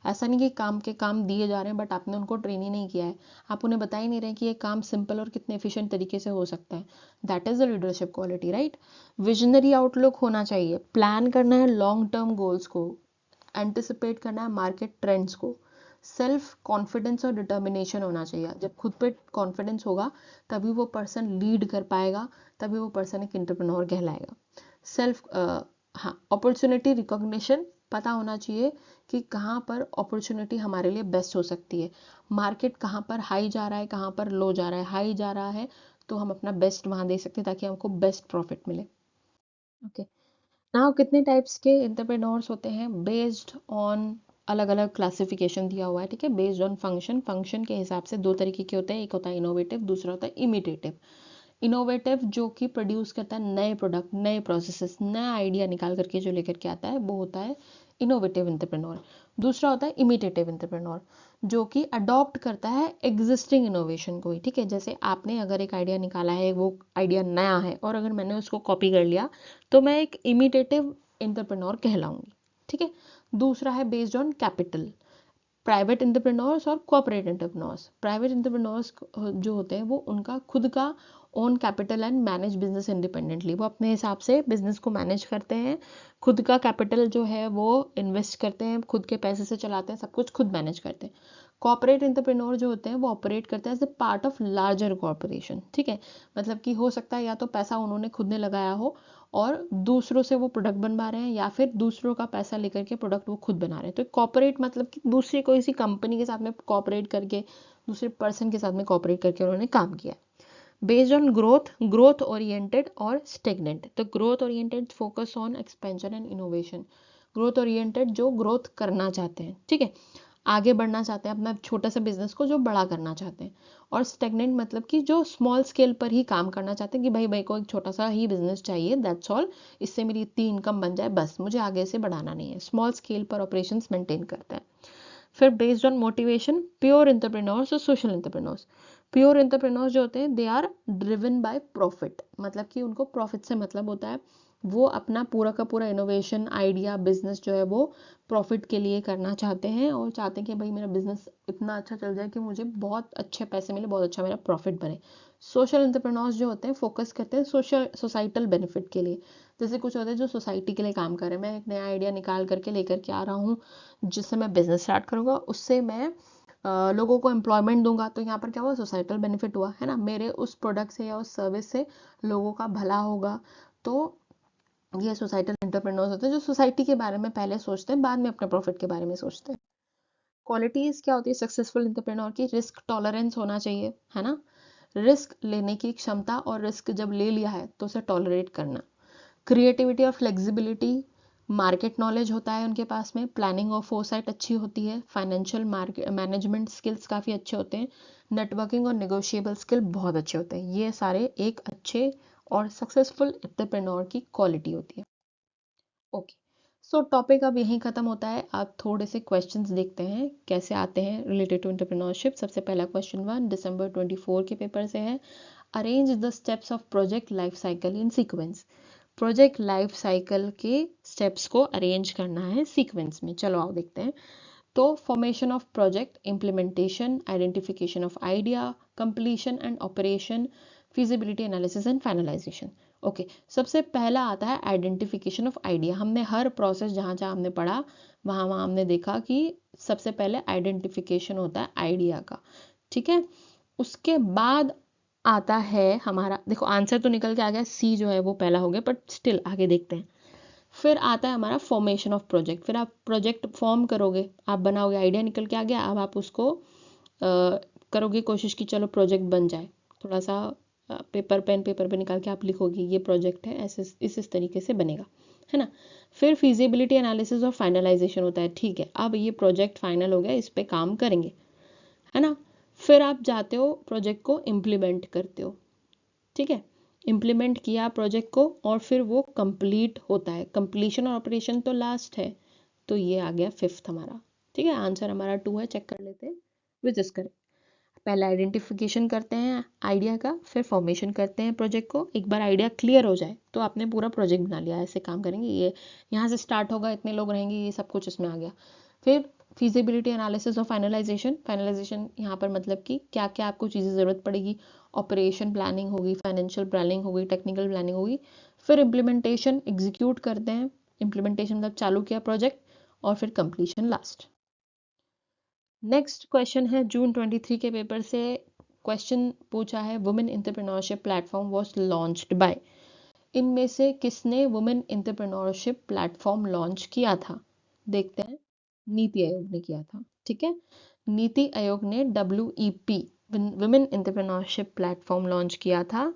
ऐसा नहीं कि काम के काम दिए जा रहे हैं बट आपने उनको ट्रेन ही नहीं किया है, आप उन्हें बता ही नहीं रहे कि ये काम सिंपल और कितने एफिशिएंट तरीके से हो सकता है। That is the leadership quality, right. Visionary outlook होना चाहिए, प्लान करना है लॉन्ग टर्म गोल्स को, एंटिसिपेट करना है मार्केट ट्रेंड्स को। सेल्फ कॉन्फिडेंस और डिटर्मिनेशन होना चाहिए, जब खुद पे कॉन्फिडेंस होगा तभी वो पर्सन लीड कर पाएगा, तभी वो पर्सन एक एंटरप्रेन्योर कहलाएगा। सेल्फ हाँ, अपॉर्चुनिटी रिकॉग्निशन, पता होना चाहिए कि कहाँ पर अपॉर्चुनिटी हमारे लिए बेस्ट हो सकती है, मार्केट कहाँ पर हाई जा रहा है, कहाँ पर लो जा रहा है। हाई जा रहा है तो हम अपना बेस्ट वहाँ दे सकते हैं ताकि हमको बेस्ट प्रॉफिट मिले। ओके, नाउ कितने टाइप्स के एंटरप्रेन्योर्स होते हैं? बेस्ड ऑन अलग अलग क्लासिफिकेशन दिया हुआ है। ठीक है, बेस्ड ऑन फंक्शन, फंक्शन के हिसाब से दो तरीके के होते हैं, एक होता है इनोवेटिव, दूसरा होता है इमिटेटिव। इनोवेटिव जो कि प्रोड्यूस करता है नए प्रोडक्ट, नए प्रोसेसेस, नया आइडिया निकाल करके जो लेकर के आता है, वो होता है इनोवेटिव एंटरप्रेन्योर। दूसरा होता है इमिटेटिव एंटरप्रेन्योर, जो कि अडॉप्ट करता है एग्जिस्टिंग इनोवेशन को ही। ठीक है, जैसे आपने अगर एक आइडिया निकाला है, वो आइडिया नया है और अगर मैंने उसको कॉपी कर लिया तो मैं एक इमिटेटिव एंटरप्रेन्योर कहलाऊंगी। ठीक है, दूसरा है based on capital, private entrepreneurs और कॉर्पोरेट एंटरप्रेन्योर्स। प्राइवेट एंटरप्रेन्योर्स जो होते हैं वो उनका खुद का own capital and manage business independently, वो अपने हिसाब से बिजनेस को मैनेज करते हैं, खुद का कैपिटल जो है वो इन्वेस्ट करते हैं, खुद के पैसे से चलाते हैं, सब कुछ खुद मैनेज करते हैं। कॉर्पोरेट एंटरप्रेन्योर जो होते हैं वो ऑपरेट करते हैं as a part of larger corporation. ठीक है, मतलब कि हो सकता है या तो पैसा उन्होंने खुद ने लगाया हो और दूसरों से वो प्रोडक्ट बनवा रहे हैं, या फिर दूसरों का पैसा लेकर के प्रोडक्ट वो खुद बना रहे हैं। तो कॉर्पोरेट मतलब कि दूसरी कोई सी कंपनी के साथ में कॉर्पोरेट करके, दूसरे पर्सन के साथ में कॉर्पोरेट करके उन्होंने काम किया। Based on growth, growth oriented और स्टेगनेंट। तो growth oriented focus on expansion and innovation, growth oriented जो ग्रोथ करना चाहते हैं, ठीक है, आगे बढ़ना चाहते हैं, अपना छोटा सा बिजनेस को जो बड़ा करना चाहते हैं। और स्टेगनेंट मतलब कि जो स्मॉल स्केल पर ही काम करना चाहते हैं कि भाई को एक छोटा सा ही बिजनेस चाहिए, दैट्स ऑल, इससे मेरी इतनी इनकम बन जाए बस, मुझे आगे से बढ़ाना नहीं है। स्मॉल स्केल पर ऑपरेशंस मेंटेन करते हैं। फिर based on motivation, pure entrepreneurs और सोशल एंटरप्रेन्योर्स। प्योर एंटरप्रेन्योर्स जो होते हैं they are driven by profit, मतलब कि उनको प्रॉफिट से मतलब होता है, वो अपना पूरा का पूरा इनोवेशन, आइडिया, बिजनेस जो है वो प्रॉफिट के लिए करना चाहते हैं और चाहते हैं कि भाई मेरा बिजनेस इतना अच्छा चल जाए कि मुझे बहुत अच्छे पैसे मिले, बहुत अच्छा मेरा प्रॉफिट बने। सोशल एंटरप्रेन्योर्स जो होते हैं फोकस करते हैं सोसाइटल बेनिफिट के लिए। जैसे कुछ होते हैं जो सोसाइटी के लिए काम कर रहे हैं, मैं एक नया आइडिया निकाल करके लेकर के आ रहा हूँ जिससे मैं बिजनेस स्टार्ट करूँगा, उससे मैं लोगों को एम्प्लॉयमेंट दूंगा, तो यहाँ पर क्या हुआ, सोसाइटल बेनिफिट हुआ है ना, मेरे उस प्रोडक्ट से या उस सर्विस से लोगों का भला होगा। तो ये सोसाइटल एंटरप्रेन्योर्स होते हैं जो सोसाइटी के बारे में पहले सोचते हैं, बाद में अपने प्रॉफिट के बारे में सोचते हैं। क्वालिटीज क्या होती है सक्सेसफुल एंटरप्रेन्योर की? रिस्क टॉलरेंस होना चाहिए, है ना, रिस्क लेने की क्षमता, और रिस्क जब ले लिया है तो उसे टॉलरेट करना। क्रिएटिविटी और फ्लेक्सिबिलिटी, मार्केट नॉलेज होता है उनके पास में, प्लानिंग और फोरसाइट अच्छी होती है, फाइनेंशियल मार्केट मैनेजमेंट स्किल्स काफ़ी अच्छे होते हैं, नेटवर्किंग और नेगोशिएबल स्किल बहुत अच्छे होते हैं। ये सारे एक अच्छे और सक्सेसफुल एंटरप्रेन्योर की क्वालिटी होती है। ओके, सो टॉपिक अब यहीं ख़त्म होता है। आप थोड़े से क्वेश्चंस देखते हैं कैसे आते हैं रिलेटेड टू एंटरप्रेन्योरशिप। सबसे पहला क्वेश्चन 1 दिसंबर 24 के पेपर से है। Arrange the steps of project life cycle in sequence. Project life cycle के स्टेप्स को अरेंज करना है सीक्वेंस में। चलो आओ देखते हैं। तो formation of project, implementation, identification of idea, completion and operation, feasibility analysis and finalisation. Okay, सबसे पहला आता है आइडेंटिफिकेशन ऑफ आइडिया। हमने हर प्रोसेस जहाँ जहाँ हमने पढ़ा वहाँ वहाँ हमने देखा कि सबसे पहले आइडेंटिफिकेशन होता है आइडिया का, ठीक है। उसके बाद आता है हमारा, देखो आंसर तो निकल के आ गया, सी जो है वो पहला हो गया, बट स्टिल आगे देखते हैं। फिर आता है हमारा फॉर्मेशन ऑफ प्रोजेक्ट। फिर आप प्रोजेक्ट फॉर्म करोगे, आप बनाओगे, आइडिया निकल के आ गया, अब आप उसको करोगे कोशिश कि चलो प्रोजेक्ट बन जाए। थोड़ा सा पेपर पे निकाल के आप लिखोगे ये प्रोजेक्ट है, ऐसे इस तरीके से बनेगा, है ना। फिर फिजिबिलिटी एनालिसिस और फाइनलाइजेशन होता है, ठीक है अब ये प्रोजेक्ट फाइनल हो गया, इस पे काम करेंगे, है ना। फिर आप जाते हो प्रोजेक्ट को इम्प्लीमेंट करते हो, ठीक है। इम्प्लीमेंट किया प्रोजेक्ट को और फिर वो कंप्लीट होता है। कंप्लीशन और ऑपरेशन तो लास्ट है, तो ये आ गया फिफ्थ हमारा, ठीक है। आंसर हमारा 2 है, चेक कर लेते हैं विच इज करेक्ट। पहले आइडेंटिफिकेशन करते हैं आइडिया का, फिर फॉर्मेशन करते हैं प्रोजेक्ट को। एक बार आइडिया क्लियर हो जाए तो आपने पूरा प्रोजेक्ट बना लिया, ऐसे काम करेंगे। ये यहाँ से स्टार्ट होगा, इतने लोग रहेंगे, ये सब कुछ इसमें आ गया। फिर फिजिबिलिटी एनालिसिस और फाइनलाइजेशन। फाइनलाइजेशन यहाँ पर मतलब कि क्या क्या आपको चीज़ें ज़रूरत पड़ेगी। ऑपरेशन प्लानिंग होगी, फाइनेंशियल प्लानिंग होगी, टेक्निकल प्लानिंग होगी। फिर इम्प्लीमेंटेशन, एग्जीक्यूट करते हैं। इम्प्लीमेंटेशन मतलब चालू किया प्रोजेक्ट, और फिर कंप्लीशन लास्ट। नेक्स्ट क्वेश्चन है जून 23 के पेपर से। क्वेश्चन पूछा है women entrepreneurship platform was launched by. इनमें से किसने वुमेन एंटरप्रेन्योरशिप प्लेटफॉर्म लॉन्च किया था। देखते हैं, नीति आयोग ने किया था, ठीक है। नीति आयोग ने WEP women entrepreneurship platform launch किया था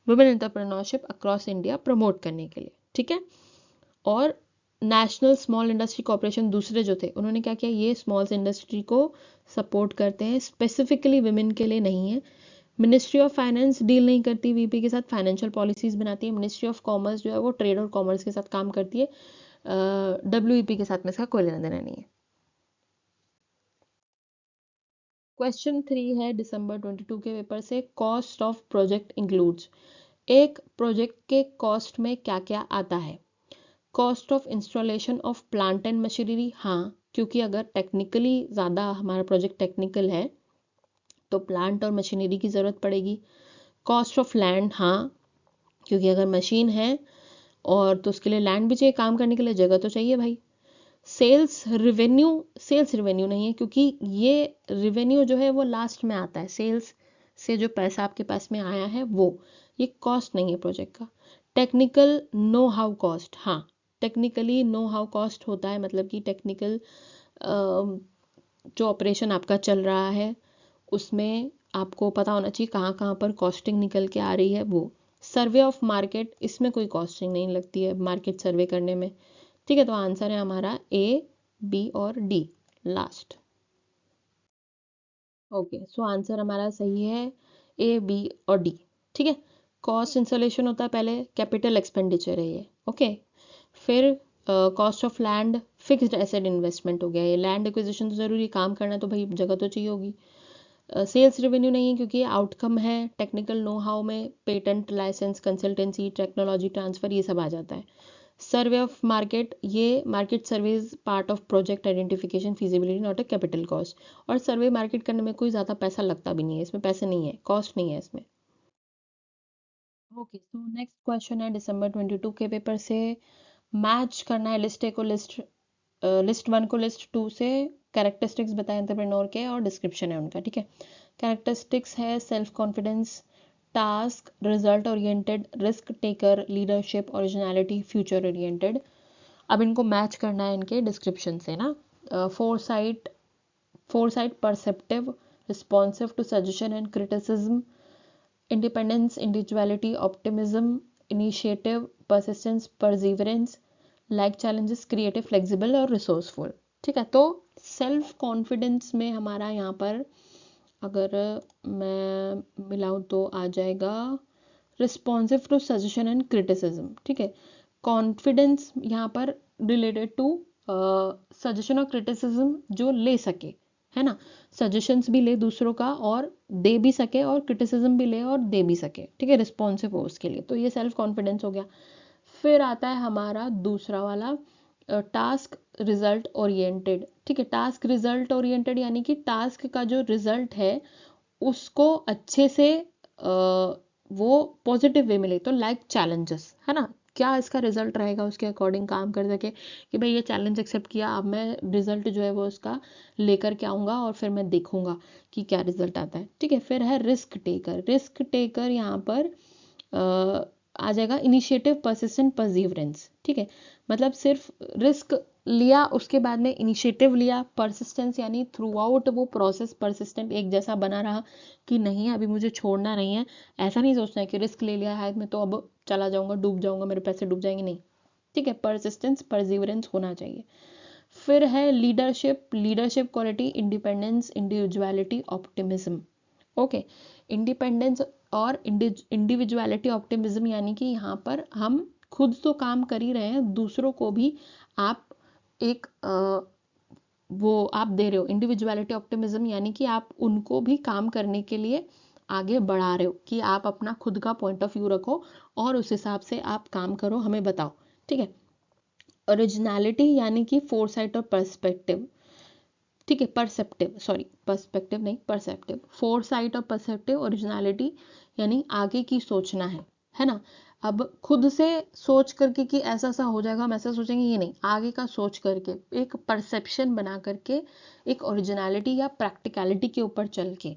women entrepreneurship across India promote करने के लिए, ठीक है। और नेशनल स्मॉल इंडस्ट्री कॉर्पोरेशन दूसरे जो थे, उन्होंने क्या किया, ये स्मॉल इंडस्ट्री को सपोर्ट करते हैं, स्पेसिफिकली विमेन के लिए नहीं है। मिनिस्ट्री ऑफ फाइनेंस डील नहीं करती वीपी के साथ, फाइनेंशियल पॉलिसीज बनाती है। मिनिस्ट्री ऑफ कॉमर्स जो है वो ट्रेड और कॉमर्स के साथ काम करती है। WEP के साथ में इसका कोई लेना देना नहीं है। क्वेश्चन 3 है दिसंबर 22 के पेपर से। Cost of project includes. एक प्रोजेक्ट के कॉस्ट में क्या क्या आता है। Cost of installation of plant and machinery, हाँ, क्योंकि अगर टेक्निकली ज़्यादा हमारा प्रोजेक्ट टेक्निकल है तो प्लांट और मशीनरी की ज़रूरत पड़ेगी। कॉस्ट ऑफ लैंड, हाँ, क्योंकि अगर मशीन है और तो उसके लिए लैंड भी चाहिए, काम करने के लिए जगह तो चाहिए भाई। सेल्स रिवेन्यू, सेल्स रिवेन्यू नहीं है, क्योंकि ये रिवेन्यू जो है वो लास्ट में आता है। सेल्स से जो पैसा आपके पास में आया है वो, ये कॉस्ट नहीं है प्रोजेक्ट का। टेक्निकल नो हाउ कॉस्ट, हाँ, टेक्निकली नो हाउ कॉस्ट होता है, मतलब कि टेक्निकल जो ऑपरेशन आपका चल रहा है उसमें आपको पता होना चाहिए कहाँ कहाँ पर कॉस्टिंग निकल के आ रही है वो। सर्वे ऑफ मार्केट, इसमें कोई कॉस्टिंग नहीं लगती है मार्केट सर्वे करने में, ठीक है। तो आंसर है हमारा A, B और D last. Okay, so answer हमारा सही है A, B और D, ठीक है। कॉस्ट इंस्टॉलेशन होता है पहले, कैपिटल एक्सपेंडिचर है ये, ओके। फिर cost of land, fixed asset investment हो गया, ये लैंड एक्विजिशन तो जरूरी, काम करना है तो भाई जगह तो चाहिए होगी। सेल्स रेवेन्यू नहीं है क्योंकि आउटकम है। टेक्निकल नो हाउ में patent, licence, consultancy, technology transfer, ये सब आ जाता है। सर्वे ऑफ मार्केट, ये market surveys part of project identification feasibility, not a capital cost. और सर्वे मार्केट करने में कोई ज़्यादा पैसा लगता भी नहीं है, इसमें पैसे नहीं है, कॉस्ट नहीं है इसमें। ओके, सो नेक्स्ट क्वेश्चन है दिसंबर 22 के पेपर से। मैच करना है लिस्ट ए को लिस्ट 1 को लिस्ट 2 से। कैरेक्टरिस्टिक्स बताए एंटरप्रेन्योर के और डिस्क्रिप्शन है उनका, ठीक है। कैरेक्टरिस्टिक्स है self confidence, task result oriented, risk taker, leadership, originality, future oriented. अब इनको मैच करना है इनके डिस्क्रिप्शन से ना। Foresight perceptive, responsive to suggestion and criticism, independence, individuality, optimism, initiative, persistence, perseverance, like challenges, creative, flexible और resourceful. ठीक है, तो सेल्फ कॉन्फिडेंस में हमारा यहाँ पर अगर मैं मिलाऊँ तो आ जाएगा responsive to suggestion and criticism. ठीक है, कॉन्फिडेंस यहाँ पर रिलेटेड टू सजेशन और क्रिटिसिज्म जो ले सके, है ना, सजेशंस भी ले दूसरों का और दे भी सके और क्रिटिसिज्म भी ले और दे भी सके। ठीक है, रिस्पॉन्सिव हो उसके लिए, तो ये सेल्फ कॉन्फिडेंस हो गया। फिर आता है हमारा दूसरा वाला टास्क रिजल्ट ओरिएंटेड। ठीक है, टास्क रिजल्ट ओरिएंटेड यानी कि टास्क का जो रिजल्ट है उसको अच्छे से वो पॉजिटिव वे में ले, तो लाइक चैलेंजेस, है ना, क्या इसका रिजल्ट रहेगा उसके अकॉर्डिंग काम कर सके कि भाई ये चैलेंज एक्सेप्ट किया, अब मैं रिजल्ट जो है वो उसका लेकर के आऊँगा और फिर मैं देखूंगा कि क्या रिजल्ट आता है। ठीक है, फिर है रिस्क टेकर। रिस्क टेकर यहाँ पर आ जाएगा इनिशिएटिव, परसिस्टेंट, परसिवरेंस। ठीक है, मतलब सिर्फ रिस्क लिया उसके बाद में इनिशिएटिव लिया, परसिस्टेंस यानी थ्रू आउट वो प्रोसेस परसिस्टेंट एक जैसा बना रहा कि नहीं अभी मुझे छोड़ना नहीं है, ऐसा नहीं सोचना है कि रिस्क ले लिया है मैं तो अब चला जाऊंगा, डूब जाऊंगा, मेरे पैसे डूब जाएंगे, नहीं। ठीक है, परसिस्टेंस, परसिवरेंस होना चाहिए। फिर है leadership. Leadership quality, independence, individuality, optimism. Okay, independence और इंडिविजुअलिटी, ऑप्टिमिज्म यानी कि यहाँ पर हम खुद तो काम कर ही रहे हैं, दूसरों को भी आप एक वो आप दे रहे हो। इंडिविजुअलिटी ऑप्टिमिज्म यानी कि आप उनको भी काम करने के लिए आगे बढ़ा रहे हो कि आप अपना खुद का पॉइंट ऑफ व्यू रखो और उस हिसाब से आप काम करो, हमें बताओ। ठीक है, ओरिजिनलिटी यानी कि फोरसाइट और पर्सपेक्टिव। ठीक है, परसेप्टिव, सॉरी पर्सपेक्टिव नहीं, परसेप्टिव, फोरसाइट और परसेप्टिव। ओरिजिनलिटी यानी आगे की सोचना है ना, अब खुद से सोच करके कि ऐसा ऐसा हो जाएगा हम ऐसा सोचेंगे, ये नहीं, आगे का सोच करके एक परसेप्शन बना करके एक ओरिजिनलिटी या प्रैक्टिकलिटी के ऊपर चल के।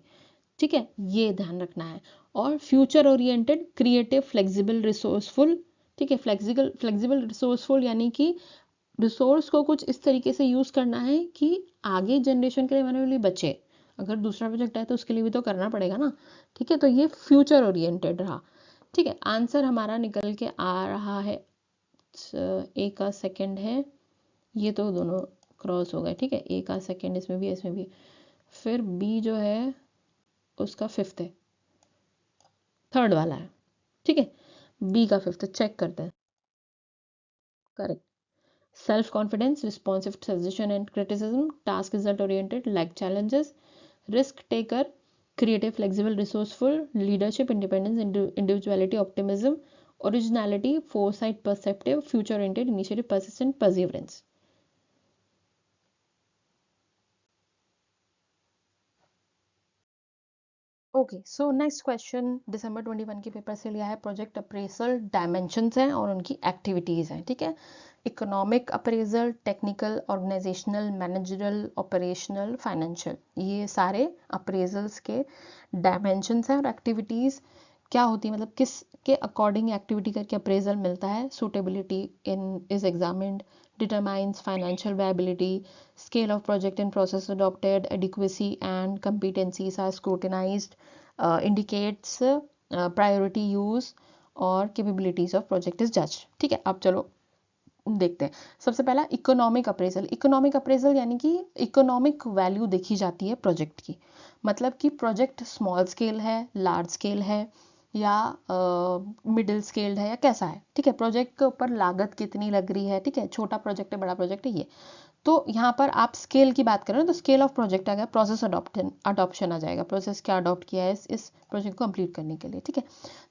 ठीक है, ये ध्यान रखना है। और future oriented, creative, flexible, resourceful. ठीक है, फ्लेक्सिबल फ्लेक्सिबल रिसोर्सफुल यानी कि रिसोर्स को कुछ इस तरीके से यूज करना है कि आगे जनरेशन के लिए मैनुअली बचे, अगर दूसरा प्रोजेक्ट है तो उसके लिए भी तो करना पड़ेगा ना। ठीक है, तो ये फ्यूचर ओरिएंटेड रहा। ठीक है, आंसर हमारा निकल के आ रहा है, ए का सेकंड है, ये तो दोनों क्रॉस हो गए। ठीक है, ए का सेकंड इसमें भी इसमें भी। फिर बी जो है उसका फिफ्थ है, थर्ड वाला है। ठीक है, बी का फिफ्थ चेक करते हैं। Correct, self confidence, responsive to suggestion and criticism, task result oriented, like challenges, risk taker, creative, flexible, resourceful, leadership, independence, individuality, optimism, originality, foresight, perceptive, future oriented, initiative, persistent, perseverance. Okay, so next question दिसंबर 21 के paper से लिया है। Project appraisal dimensions हैं और उनकी activities हैं। ठीक है, economic appraisal, technical, organisational, managerial, operational, financial, ये सारे अप्रेजल्स के डायमेंशंस हैं और एक्टिविटीज़ क्या होती है, मतलब किस के अकॉर्डिंग एक्टिविटी करके अप्रेजल मिलता है। Suitability in is examined, determines financial viability, scale of project and process adopted, adequacy and competencies are scrutinized, indicates priority use और capabilities of project is judged। ठीक है, अब चलो देखते हैं। सबसे पहला इकोनॉमिक अप्रेजल। इकोनॉमिक अप्रेजल यानी कि इकोनॉमिक वैल्यू देखी जाती है प्रोजेक्ट की, मतलब कि प्रोजेक्ट स्मॉल स्केल है, लार्ज स्केल है या मिडिल स्केल्ड है या कैसा है। ठीक है, प्रोजेक्ट के ऊपर लागत कितनी लग रही है। ठीक है, छोटा प्रोजेक्ट है, बड़ा प्रोजेक्ट है, ये तो यहाँ पर आप स्केल की बात करें तो स्केल ऑफ प्रोजेक्ट आ गया, प्रोसेस अडॉप्शन आ जाएगा, प्रोसेस क्या अडॉप्ट किया है इस प्रोजेक्ट को कंप्लीट करने के लिए। ठीक है,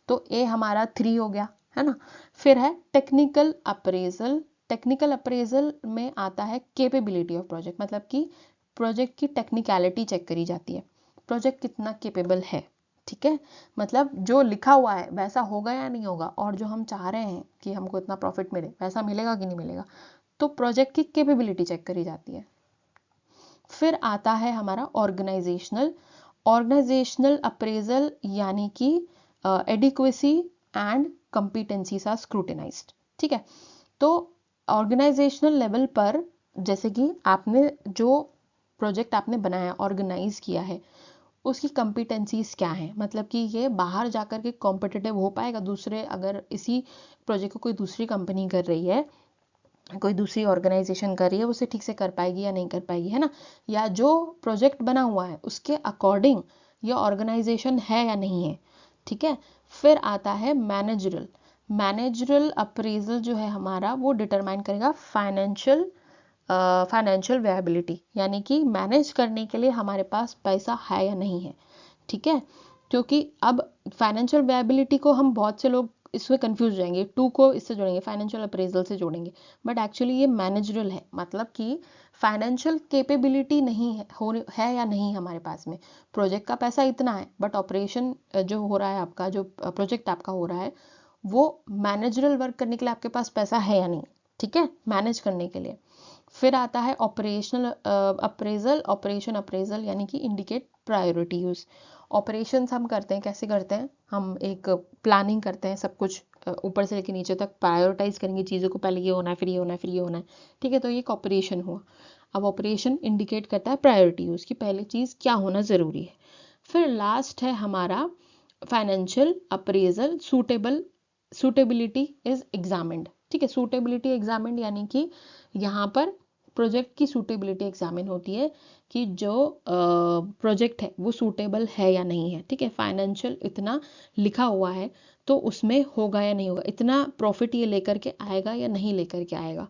तो ए हमारा 3 हो गया, है ना। फिर है टेक्निकल अप्रेजल। टेक्निकल अप्रेजल में आता है केपेबिलिटी ऑफ प्रोजेक्ट, मतलब कि प्रोजेक्ट की टेक्निकलिटी चेक करी जाती है, प्रोजेक्ट कितना केपेबल है। ठीक है, मतलब जो लिखा हुआ है वैसा होगा या नहीं होगा, और जो हम चाह रहे हैं कि हमको इतना प्रॉफिट मिले वैसा मिलेगा कि नहीं मिलेगा, तो प्रोजेक्ट की कैपेबिलिटी चेक करी जाती है। फिर आता है हमारा ऑर्गेनाइजेशनल। ऑर्गेनाइजेशनल अप्रेजल यानी कि एडिक्वेसी एंड कंपिटेंसीज आर स्क्रूटिनाइज्ड। ठीक है, तो ऑर्गेनाइजेशनल लेवल पर जैसे कि आपने जो प्रोजेक्ट आपने बनाया, ऑर्गेनाइज किया है, उसकी कंपिटेंसीज क्या हैं, मतलब कि ये बाहर जाकर के कॉम्पिटिटिव हो पाएगा दूसरे, अगर इसी प्रोजेक्ट को कोई दूसरी कंपनी कर रही है कोई दूसरी ऑर्गेनाइजेशन कर रही है, उसे ठीक से कर पाएगी या नहीं कर पाएगी, है ना, या जो प्रोजेक्ट बना हुआ है उसके अकॉर्डिंग ये ऑर्गेनाइजेशन है या नहीं है, ठीक है। फिर आता है मैनेजरल। मैनेजरल अप्रेजल जो है हमारा, वो डिटरमाइन करेगा फाइनेंशियल वायबिलिटी, यानी कि मैनेज करने के लिए हमारे पास पैसा है या नहीं है, ठीक है। क्योंकि अब फाइनेंशियल वायबिलिटी को हम बहुत से लोग इसमें कंफ्यूज जाएंगे, टू को इससे जोड़ेंगे, फाइनेंशियल अप्रेजल से जोड़ेंगे, बट एक्चुअली ये मैनेजरल है, मतलब कि फाइनेंशियल कैपेबिलिटी नहीं है या नहीं हमारे पास में, प्रोजेक्ट का पैसा इतना है बट ऑपरेशन जो हो रहा है आपका, जो प्रोजेक्ट आपका हो रहा है वो मैनेजरल वर्क करने के लिए आपके पास पैसा है या नहीं, ठीक है, मैनेज करने के लिए। फिर आता है ऑपरेशनल अप्रेजल, ऑपरेशन अप्रेजल, यानी कि इंडिकेट प्रायोरिटी यूज। ऑपरेशंस हम करते हैं, कैसे करते हैं, हम एक प्लानिंग करते हैं, सब कुछ ऊपर से लेकर नीचे तक प्रायोरिटाइज करेंगे चीज़ों को, पहले ये होना है, फिर ये होना है, फिर ये होना है, ठीक है, तो ये एक ऑपरेशन हुआ। अब ऑपरेशन इंडिकेट करता है प्रायोरिटी यूज की पहली चीज़ क्या होना ज़रूरी है। फिर लास्ट है हमारा financial appraisal, suitability is examined, ठीक है, सूटेबिलिटी एग्जामिन्ड यानी कि यहाँ पर प्रोजेक्ट की सूटेबिलिटी एग्जामिन होती है कि जो प्रोजेक्ट है वो सूटेबल है या नहीं है, ठीक है। फाइनेंशियल इतना लिखा हुआ है तो उसमें होगा या नहीं होगा, इतना प्रॉफिट ये लेकर के आएगा या नहीं लेकर के आएगा,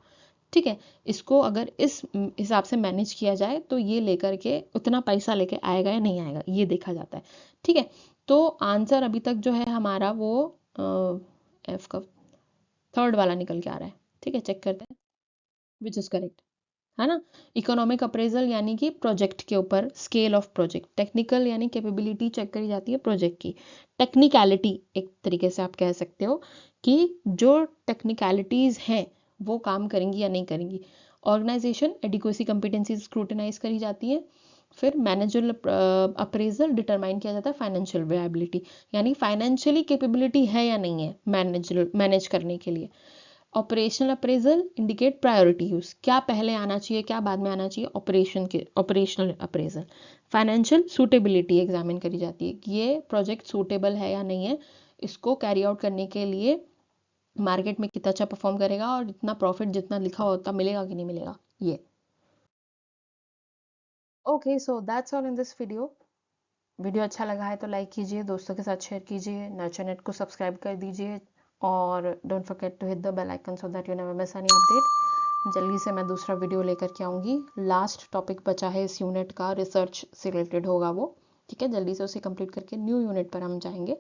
ठीक है। इसको अगर इस हिसाब से मैनेज किया जाए तो ये लेकर के उतना पैसा लेके आएगा या नहीं आएगा, ये देखा जाता है, ठीक है। तो आंसर अभी तक जो है हमारा वो एफ का थर्ड वाला निकल के आ रहा है, ठीक है, चेक करते हैं विच इज करेक्ट, है ना। इकोनॉमिक अप्रेजल यानी कि प्रोजेक्ट के ऊपर स्केल ऑफ प्रोजेक्ट, टेक्निकल यानी कैपेबिलिटी चेक करी जाती है प्रोजेक्ट की, टेक्निकलिटी एक तरीके से आप कह सकते हो कि जो टेक्निकलिटीज हैं वो काम करेंगी या नहीं करेंगी। ऑर्गेनाइजेशन एडिक्वेसी कॉम्पिटेंसी स्क्रूटिनाइज करी जाती है। फिर मैनेजरल अप्रेजल डिटरमाइन किया जाता है फाइनेंशियल वायबिलिटी, यानी फाइनेंशियली कैपेबिलिटी है या नहीं है मैनेज करने के लिए। Operational appraisal indicate priority use, क्या पहले आना चाहिए क्या बाद में आना चाहिए, operational appraisal. Financial suitability examine करी जाती है कि ये प्रोजेक्ट सूटेबल है या नहीं है, इसको कैरी आउट करने के लिए मार्केट में कितना अच्छा परफॉर्म करेगा और इतना प्रॉफिट जितना लिखा होता मिलेगा कि नहीं मिलेगा, ये। Okay, so that's all in this video अच्छा लगा है तो लाइक कीजिए, दोस्तों के साथ शेयर कीजिए, नर्चर नेट को सब्सक्राइब कर दीजिए और don't forget to hit the bell icon so that you never miss any update. जल्दी से मैं दूसरा वीडियो लेकर के आऊँगी। लास्ट टॉपिक बचा है इस यूनिट का, रिसर्च से रिलेटेड होगा वो, ठीक है, जल्दी से उसे कंप्लीट करके न्यू यूनिट पर हम जाएंगे।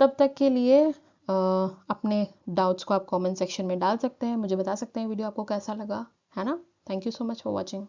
तब तक के लिए अपने डाउट्स को आप कमेंट सेक्शन में डाल सकते हैं, मुझे बता सकते हैं वीडियो आपको कैसा लगा, है ना। Thank you so much for watching.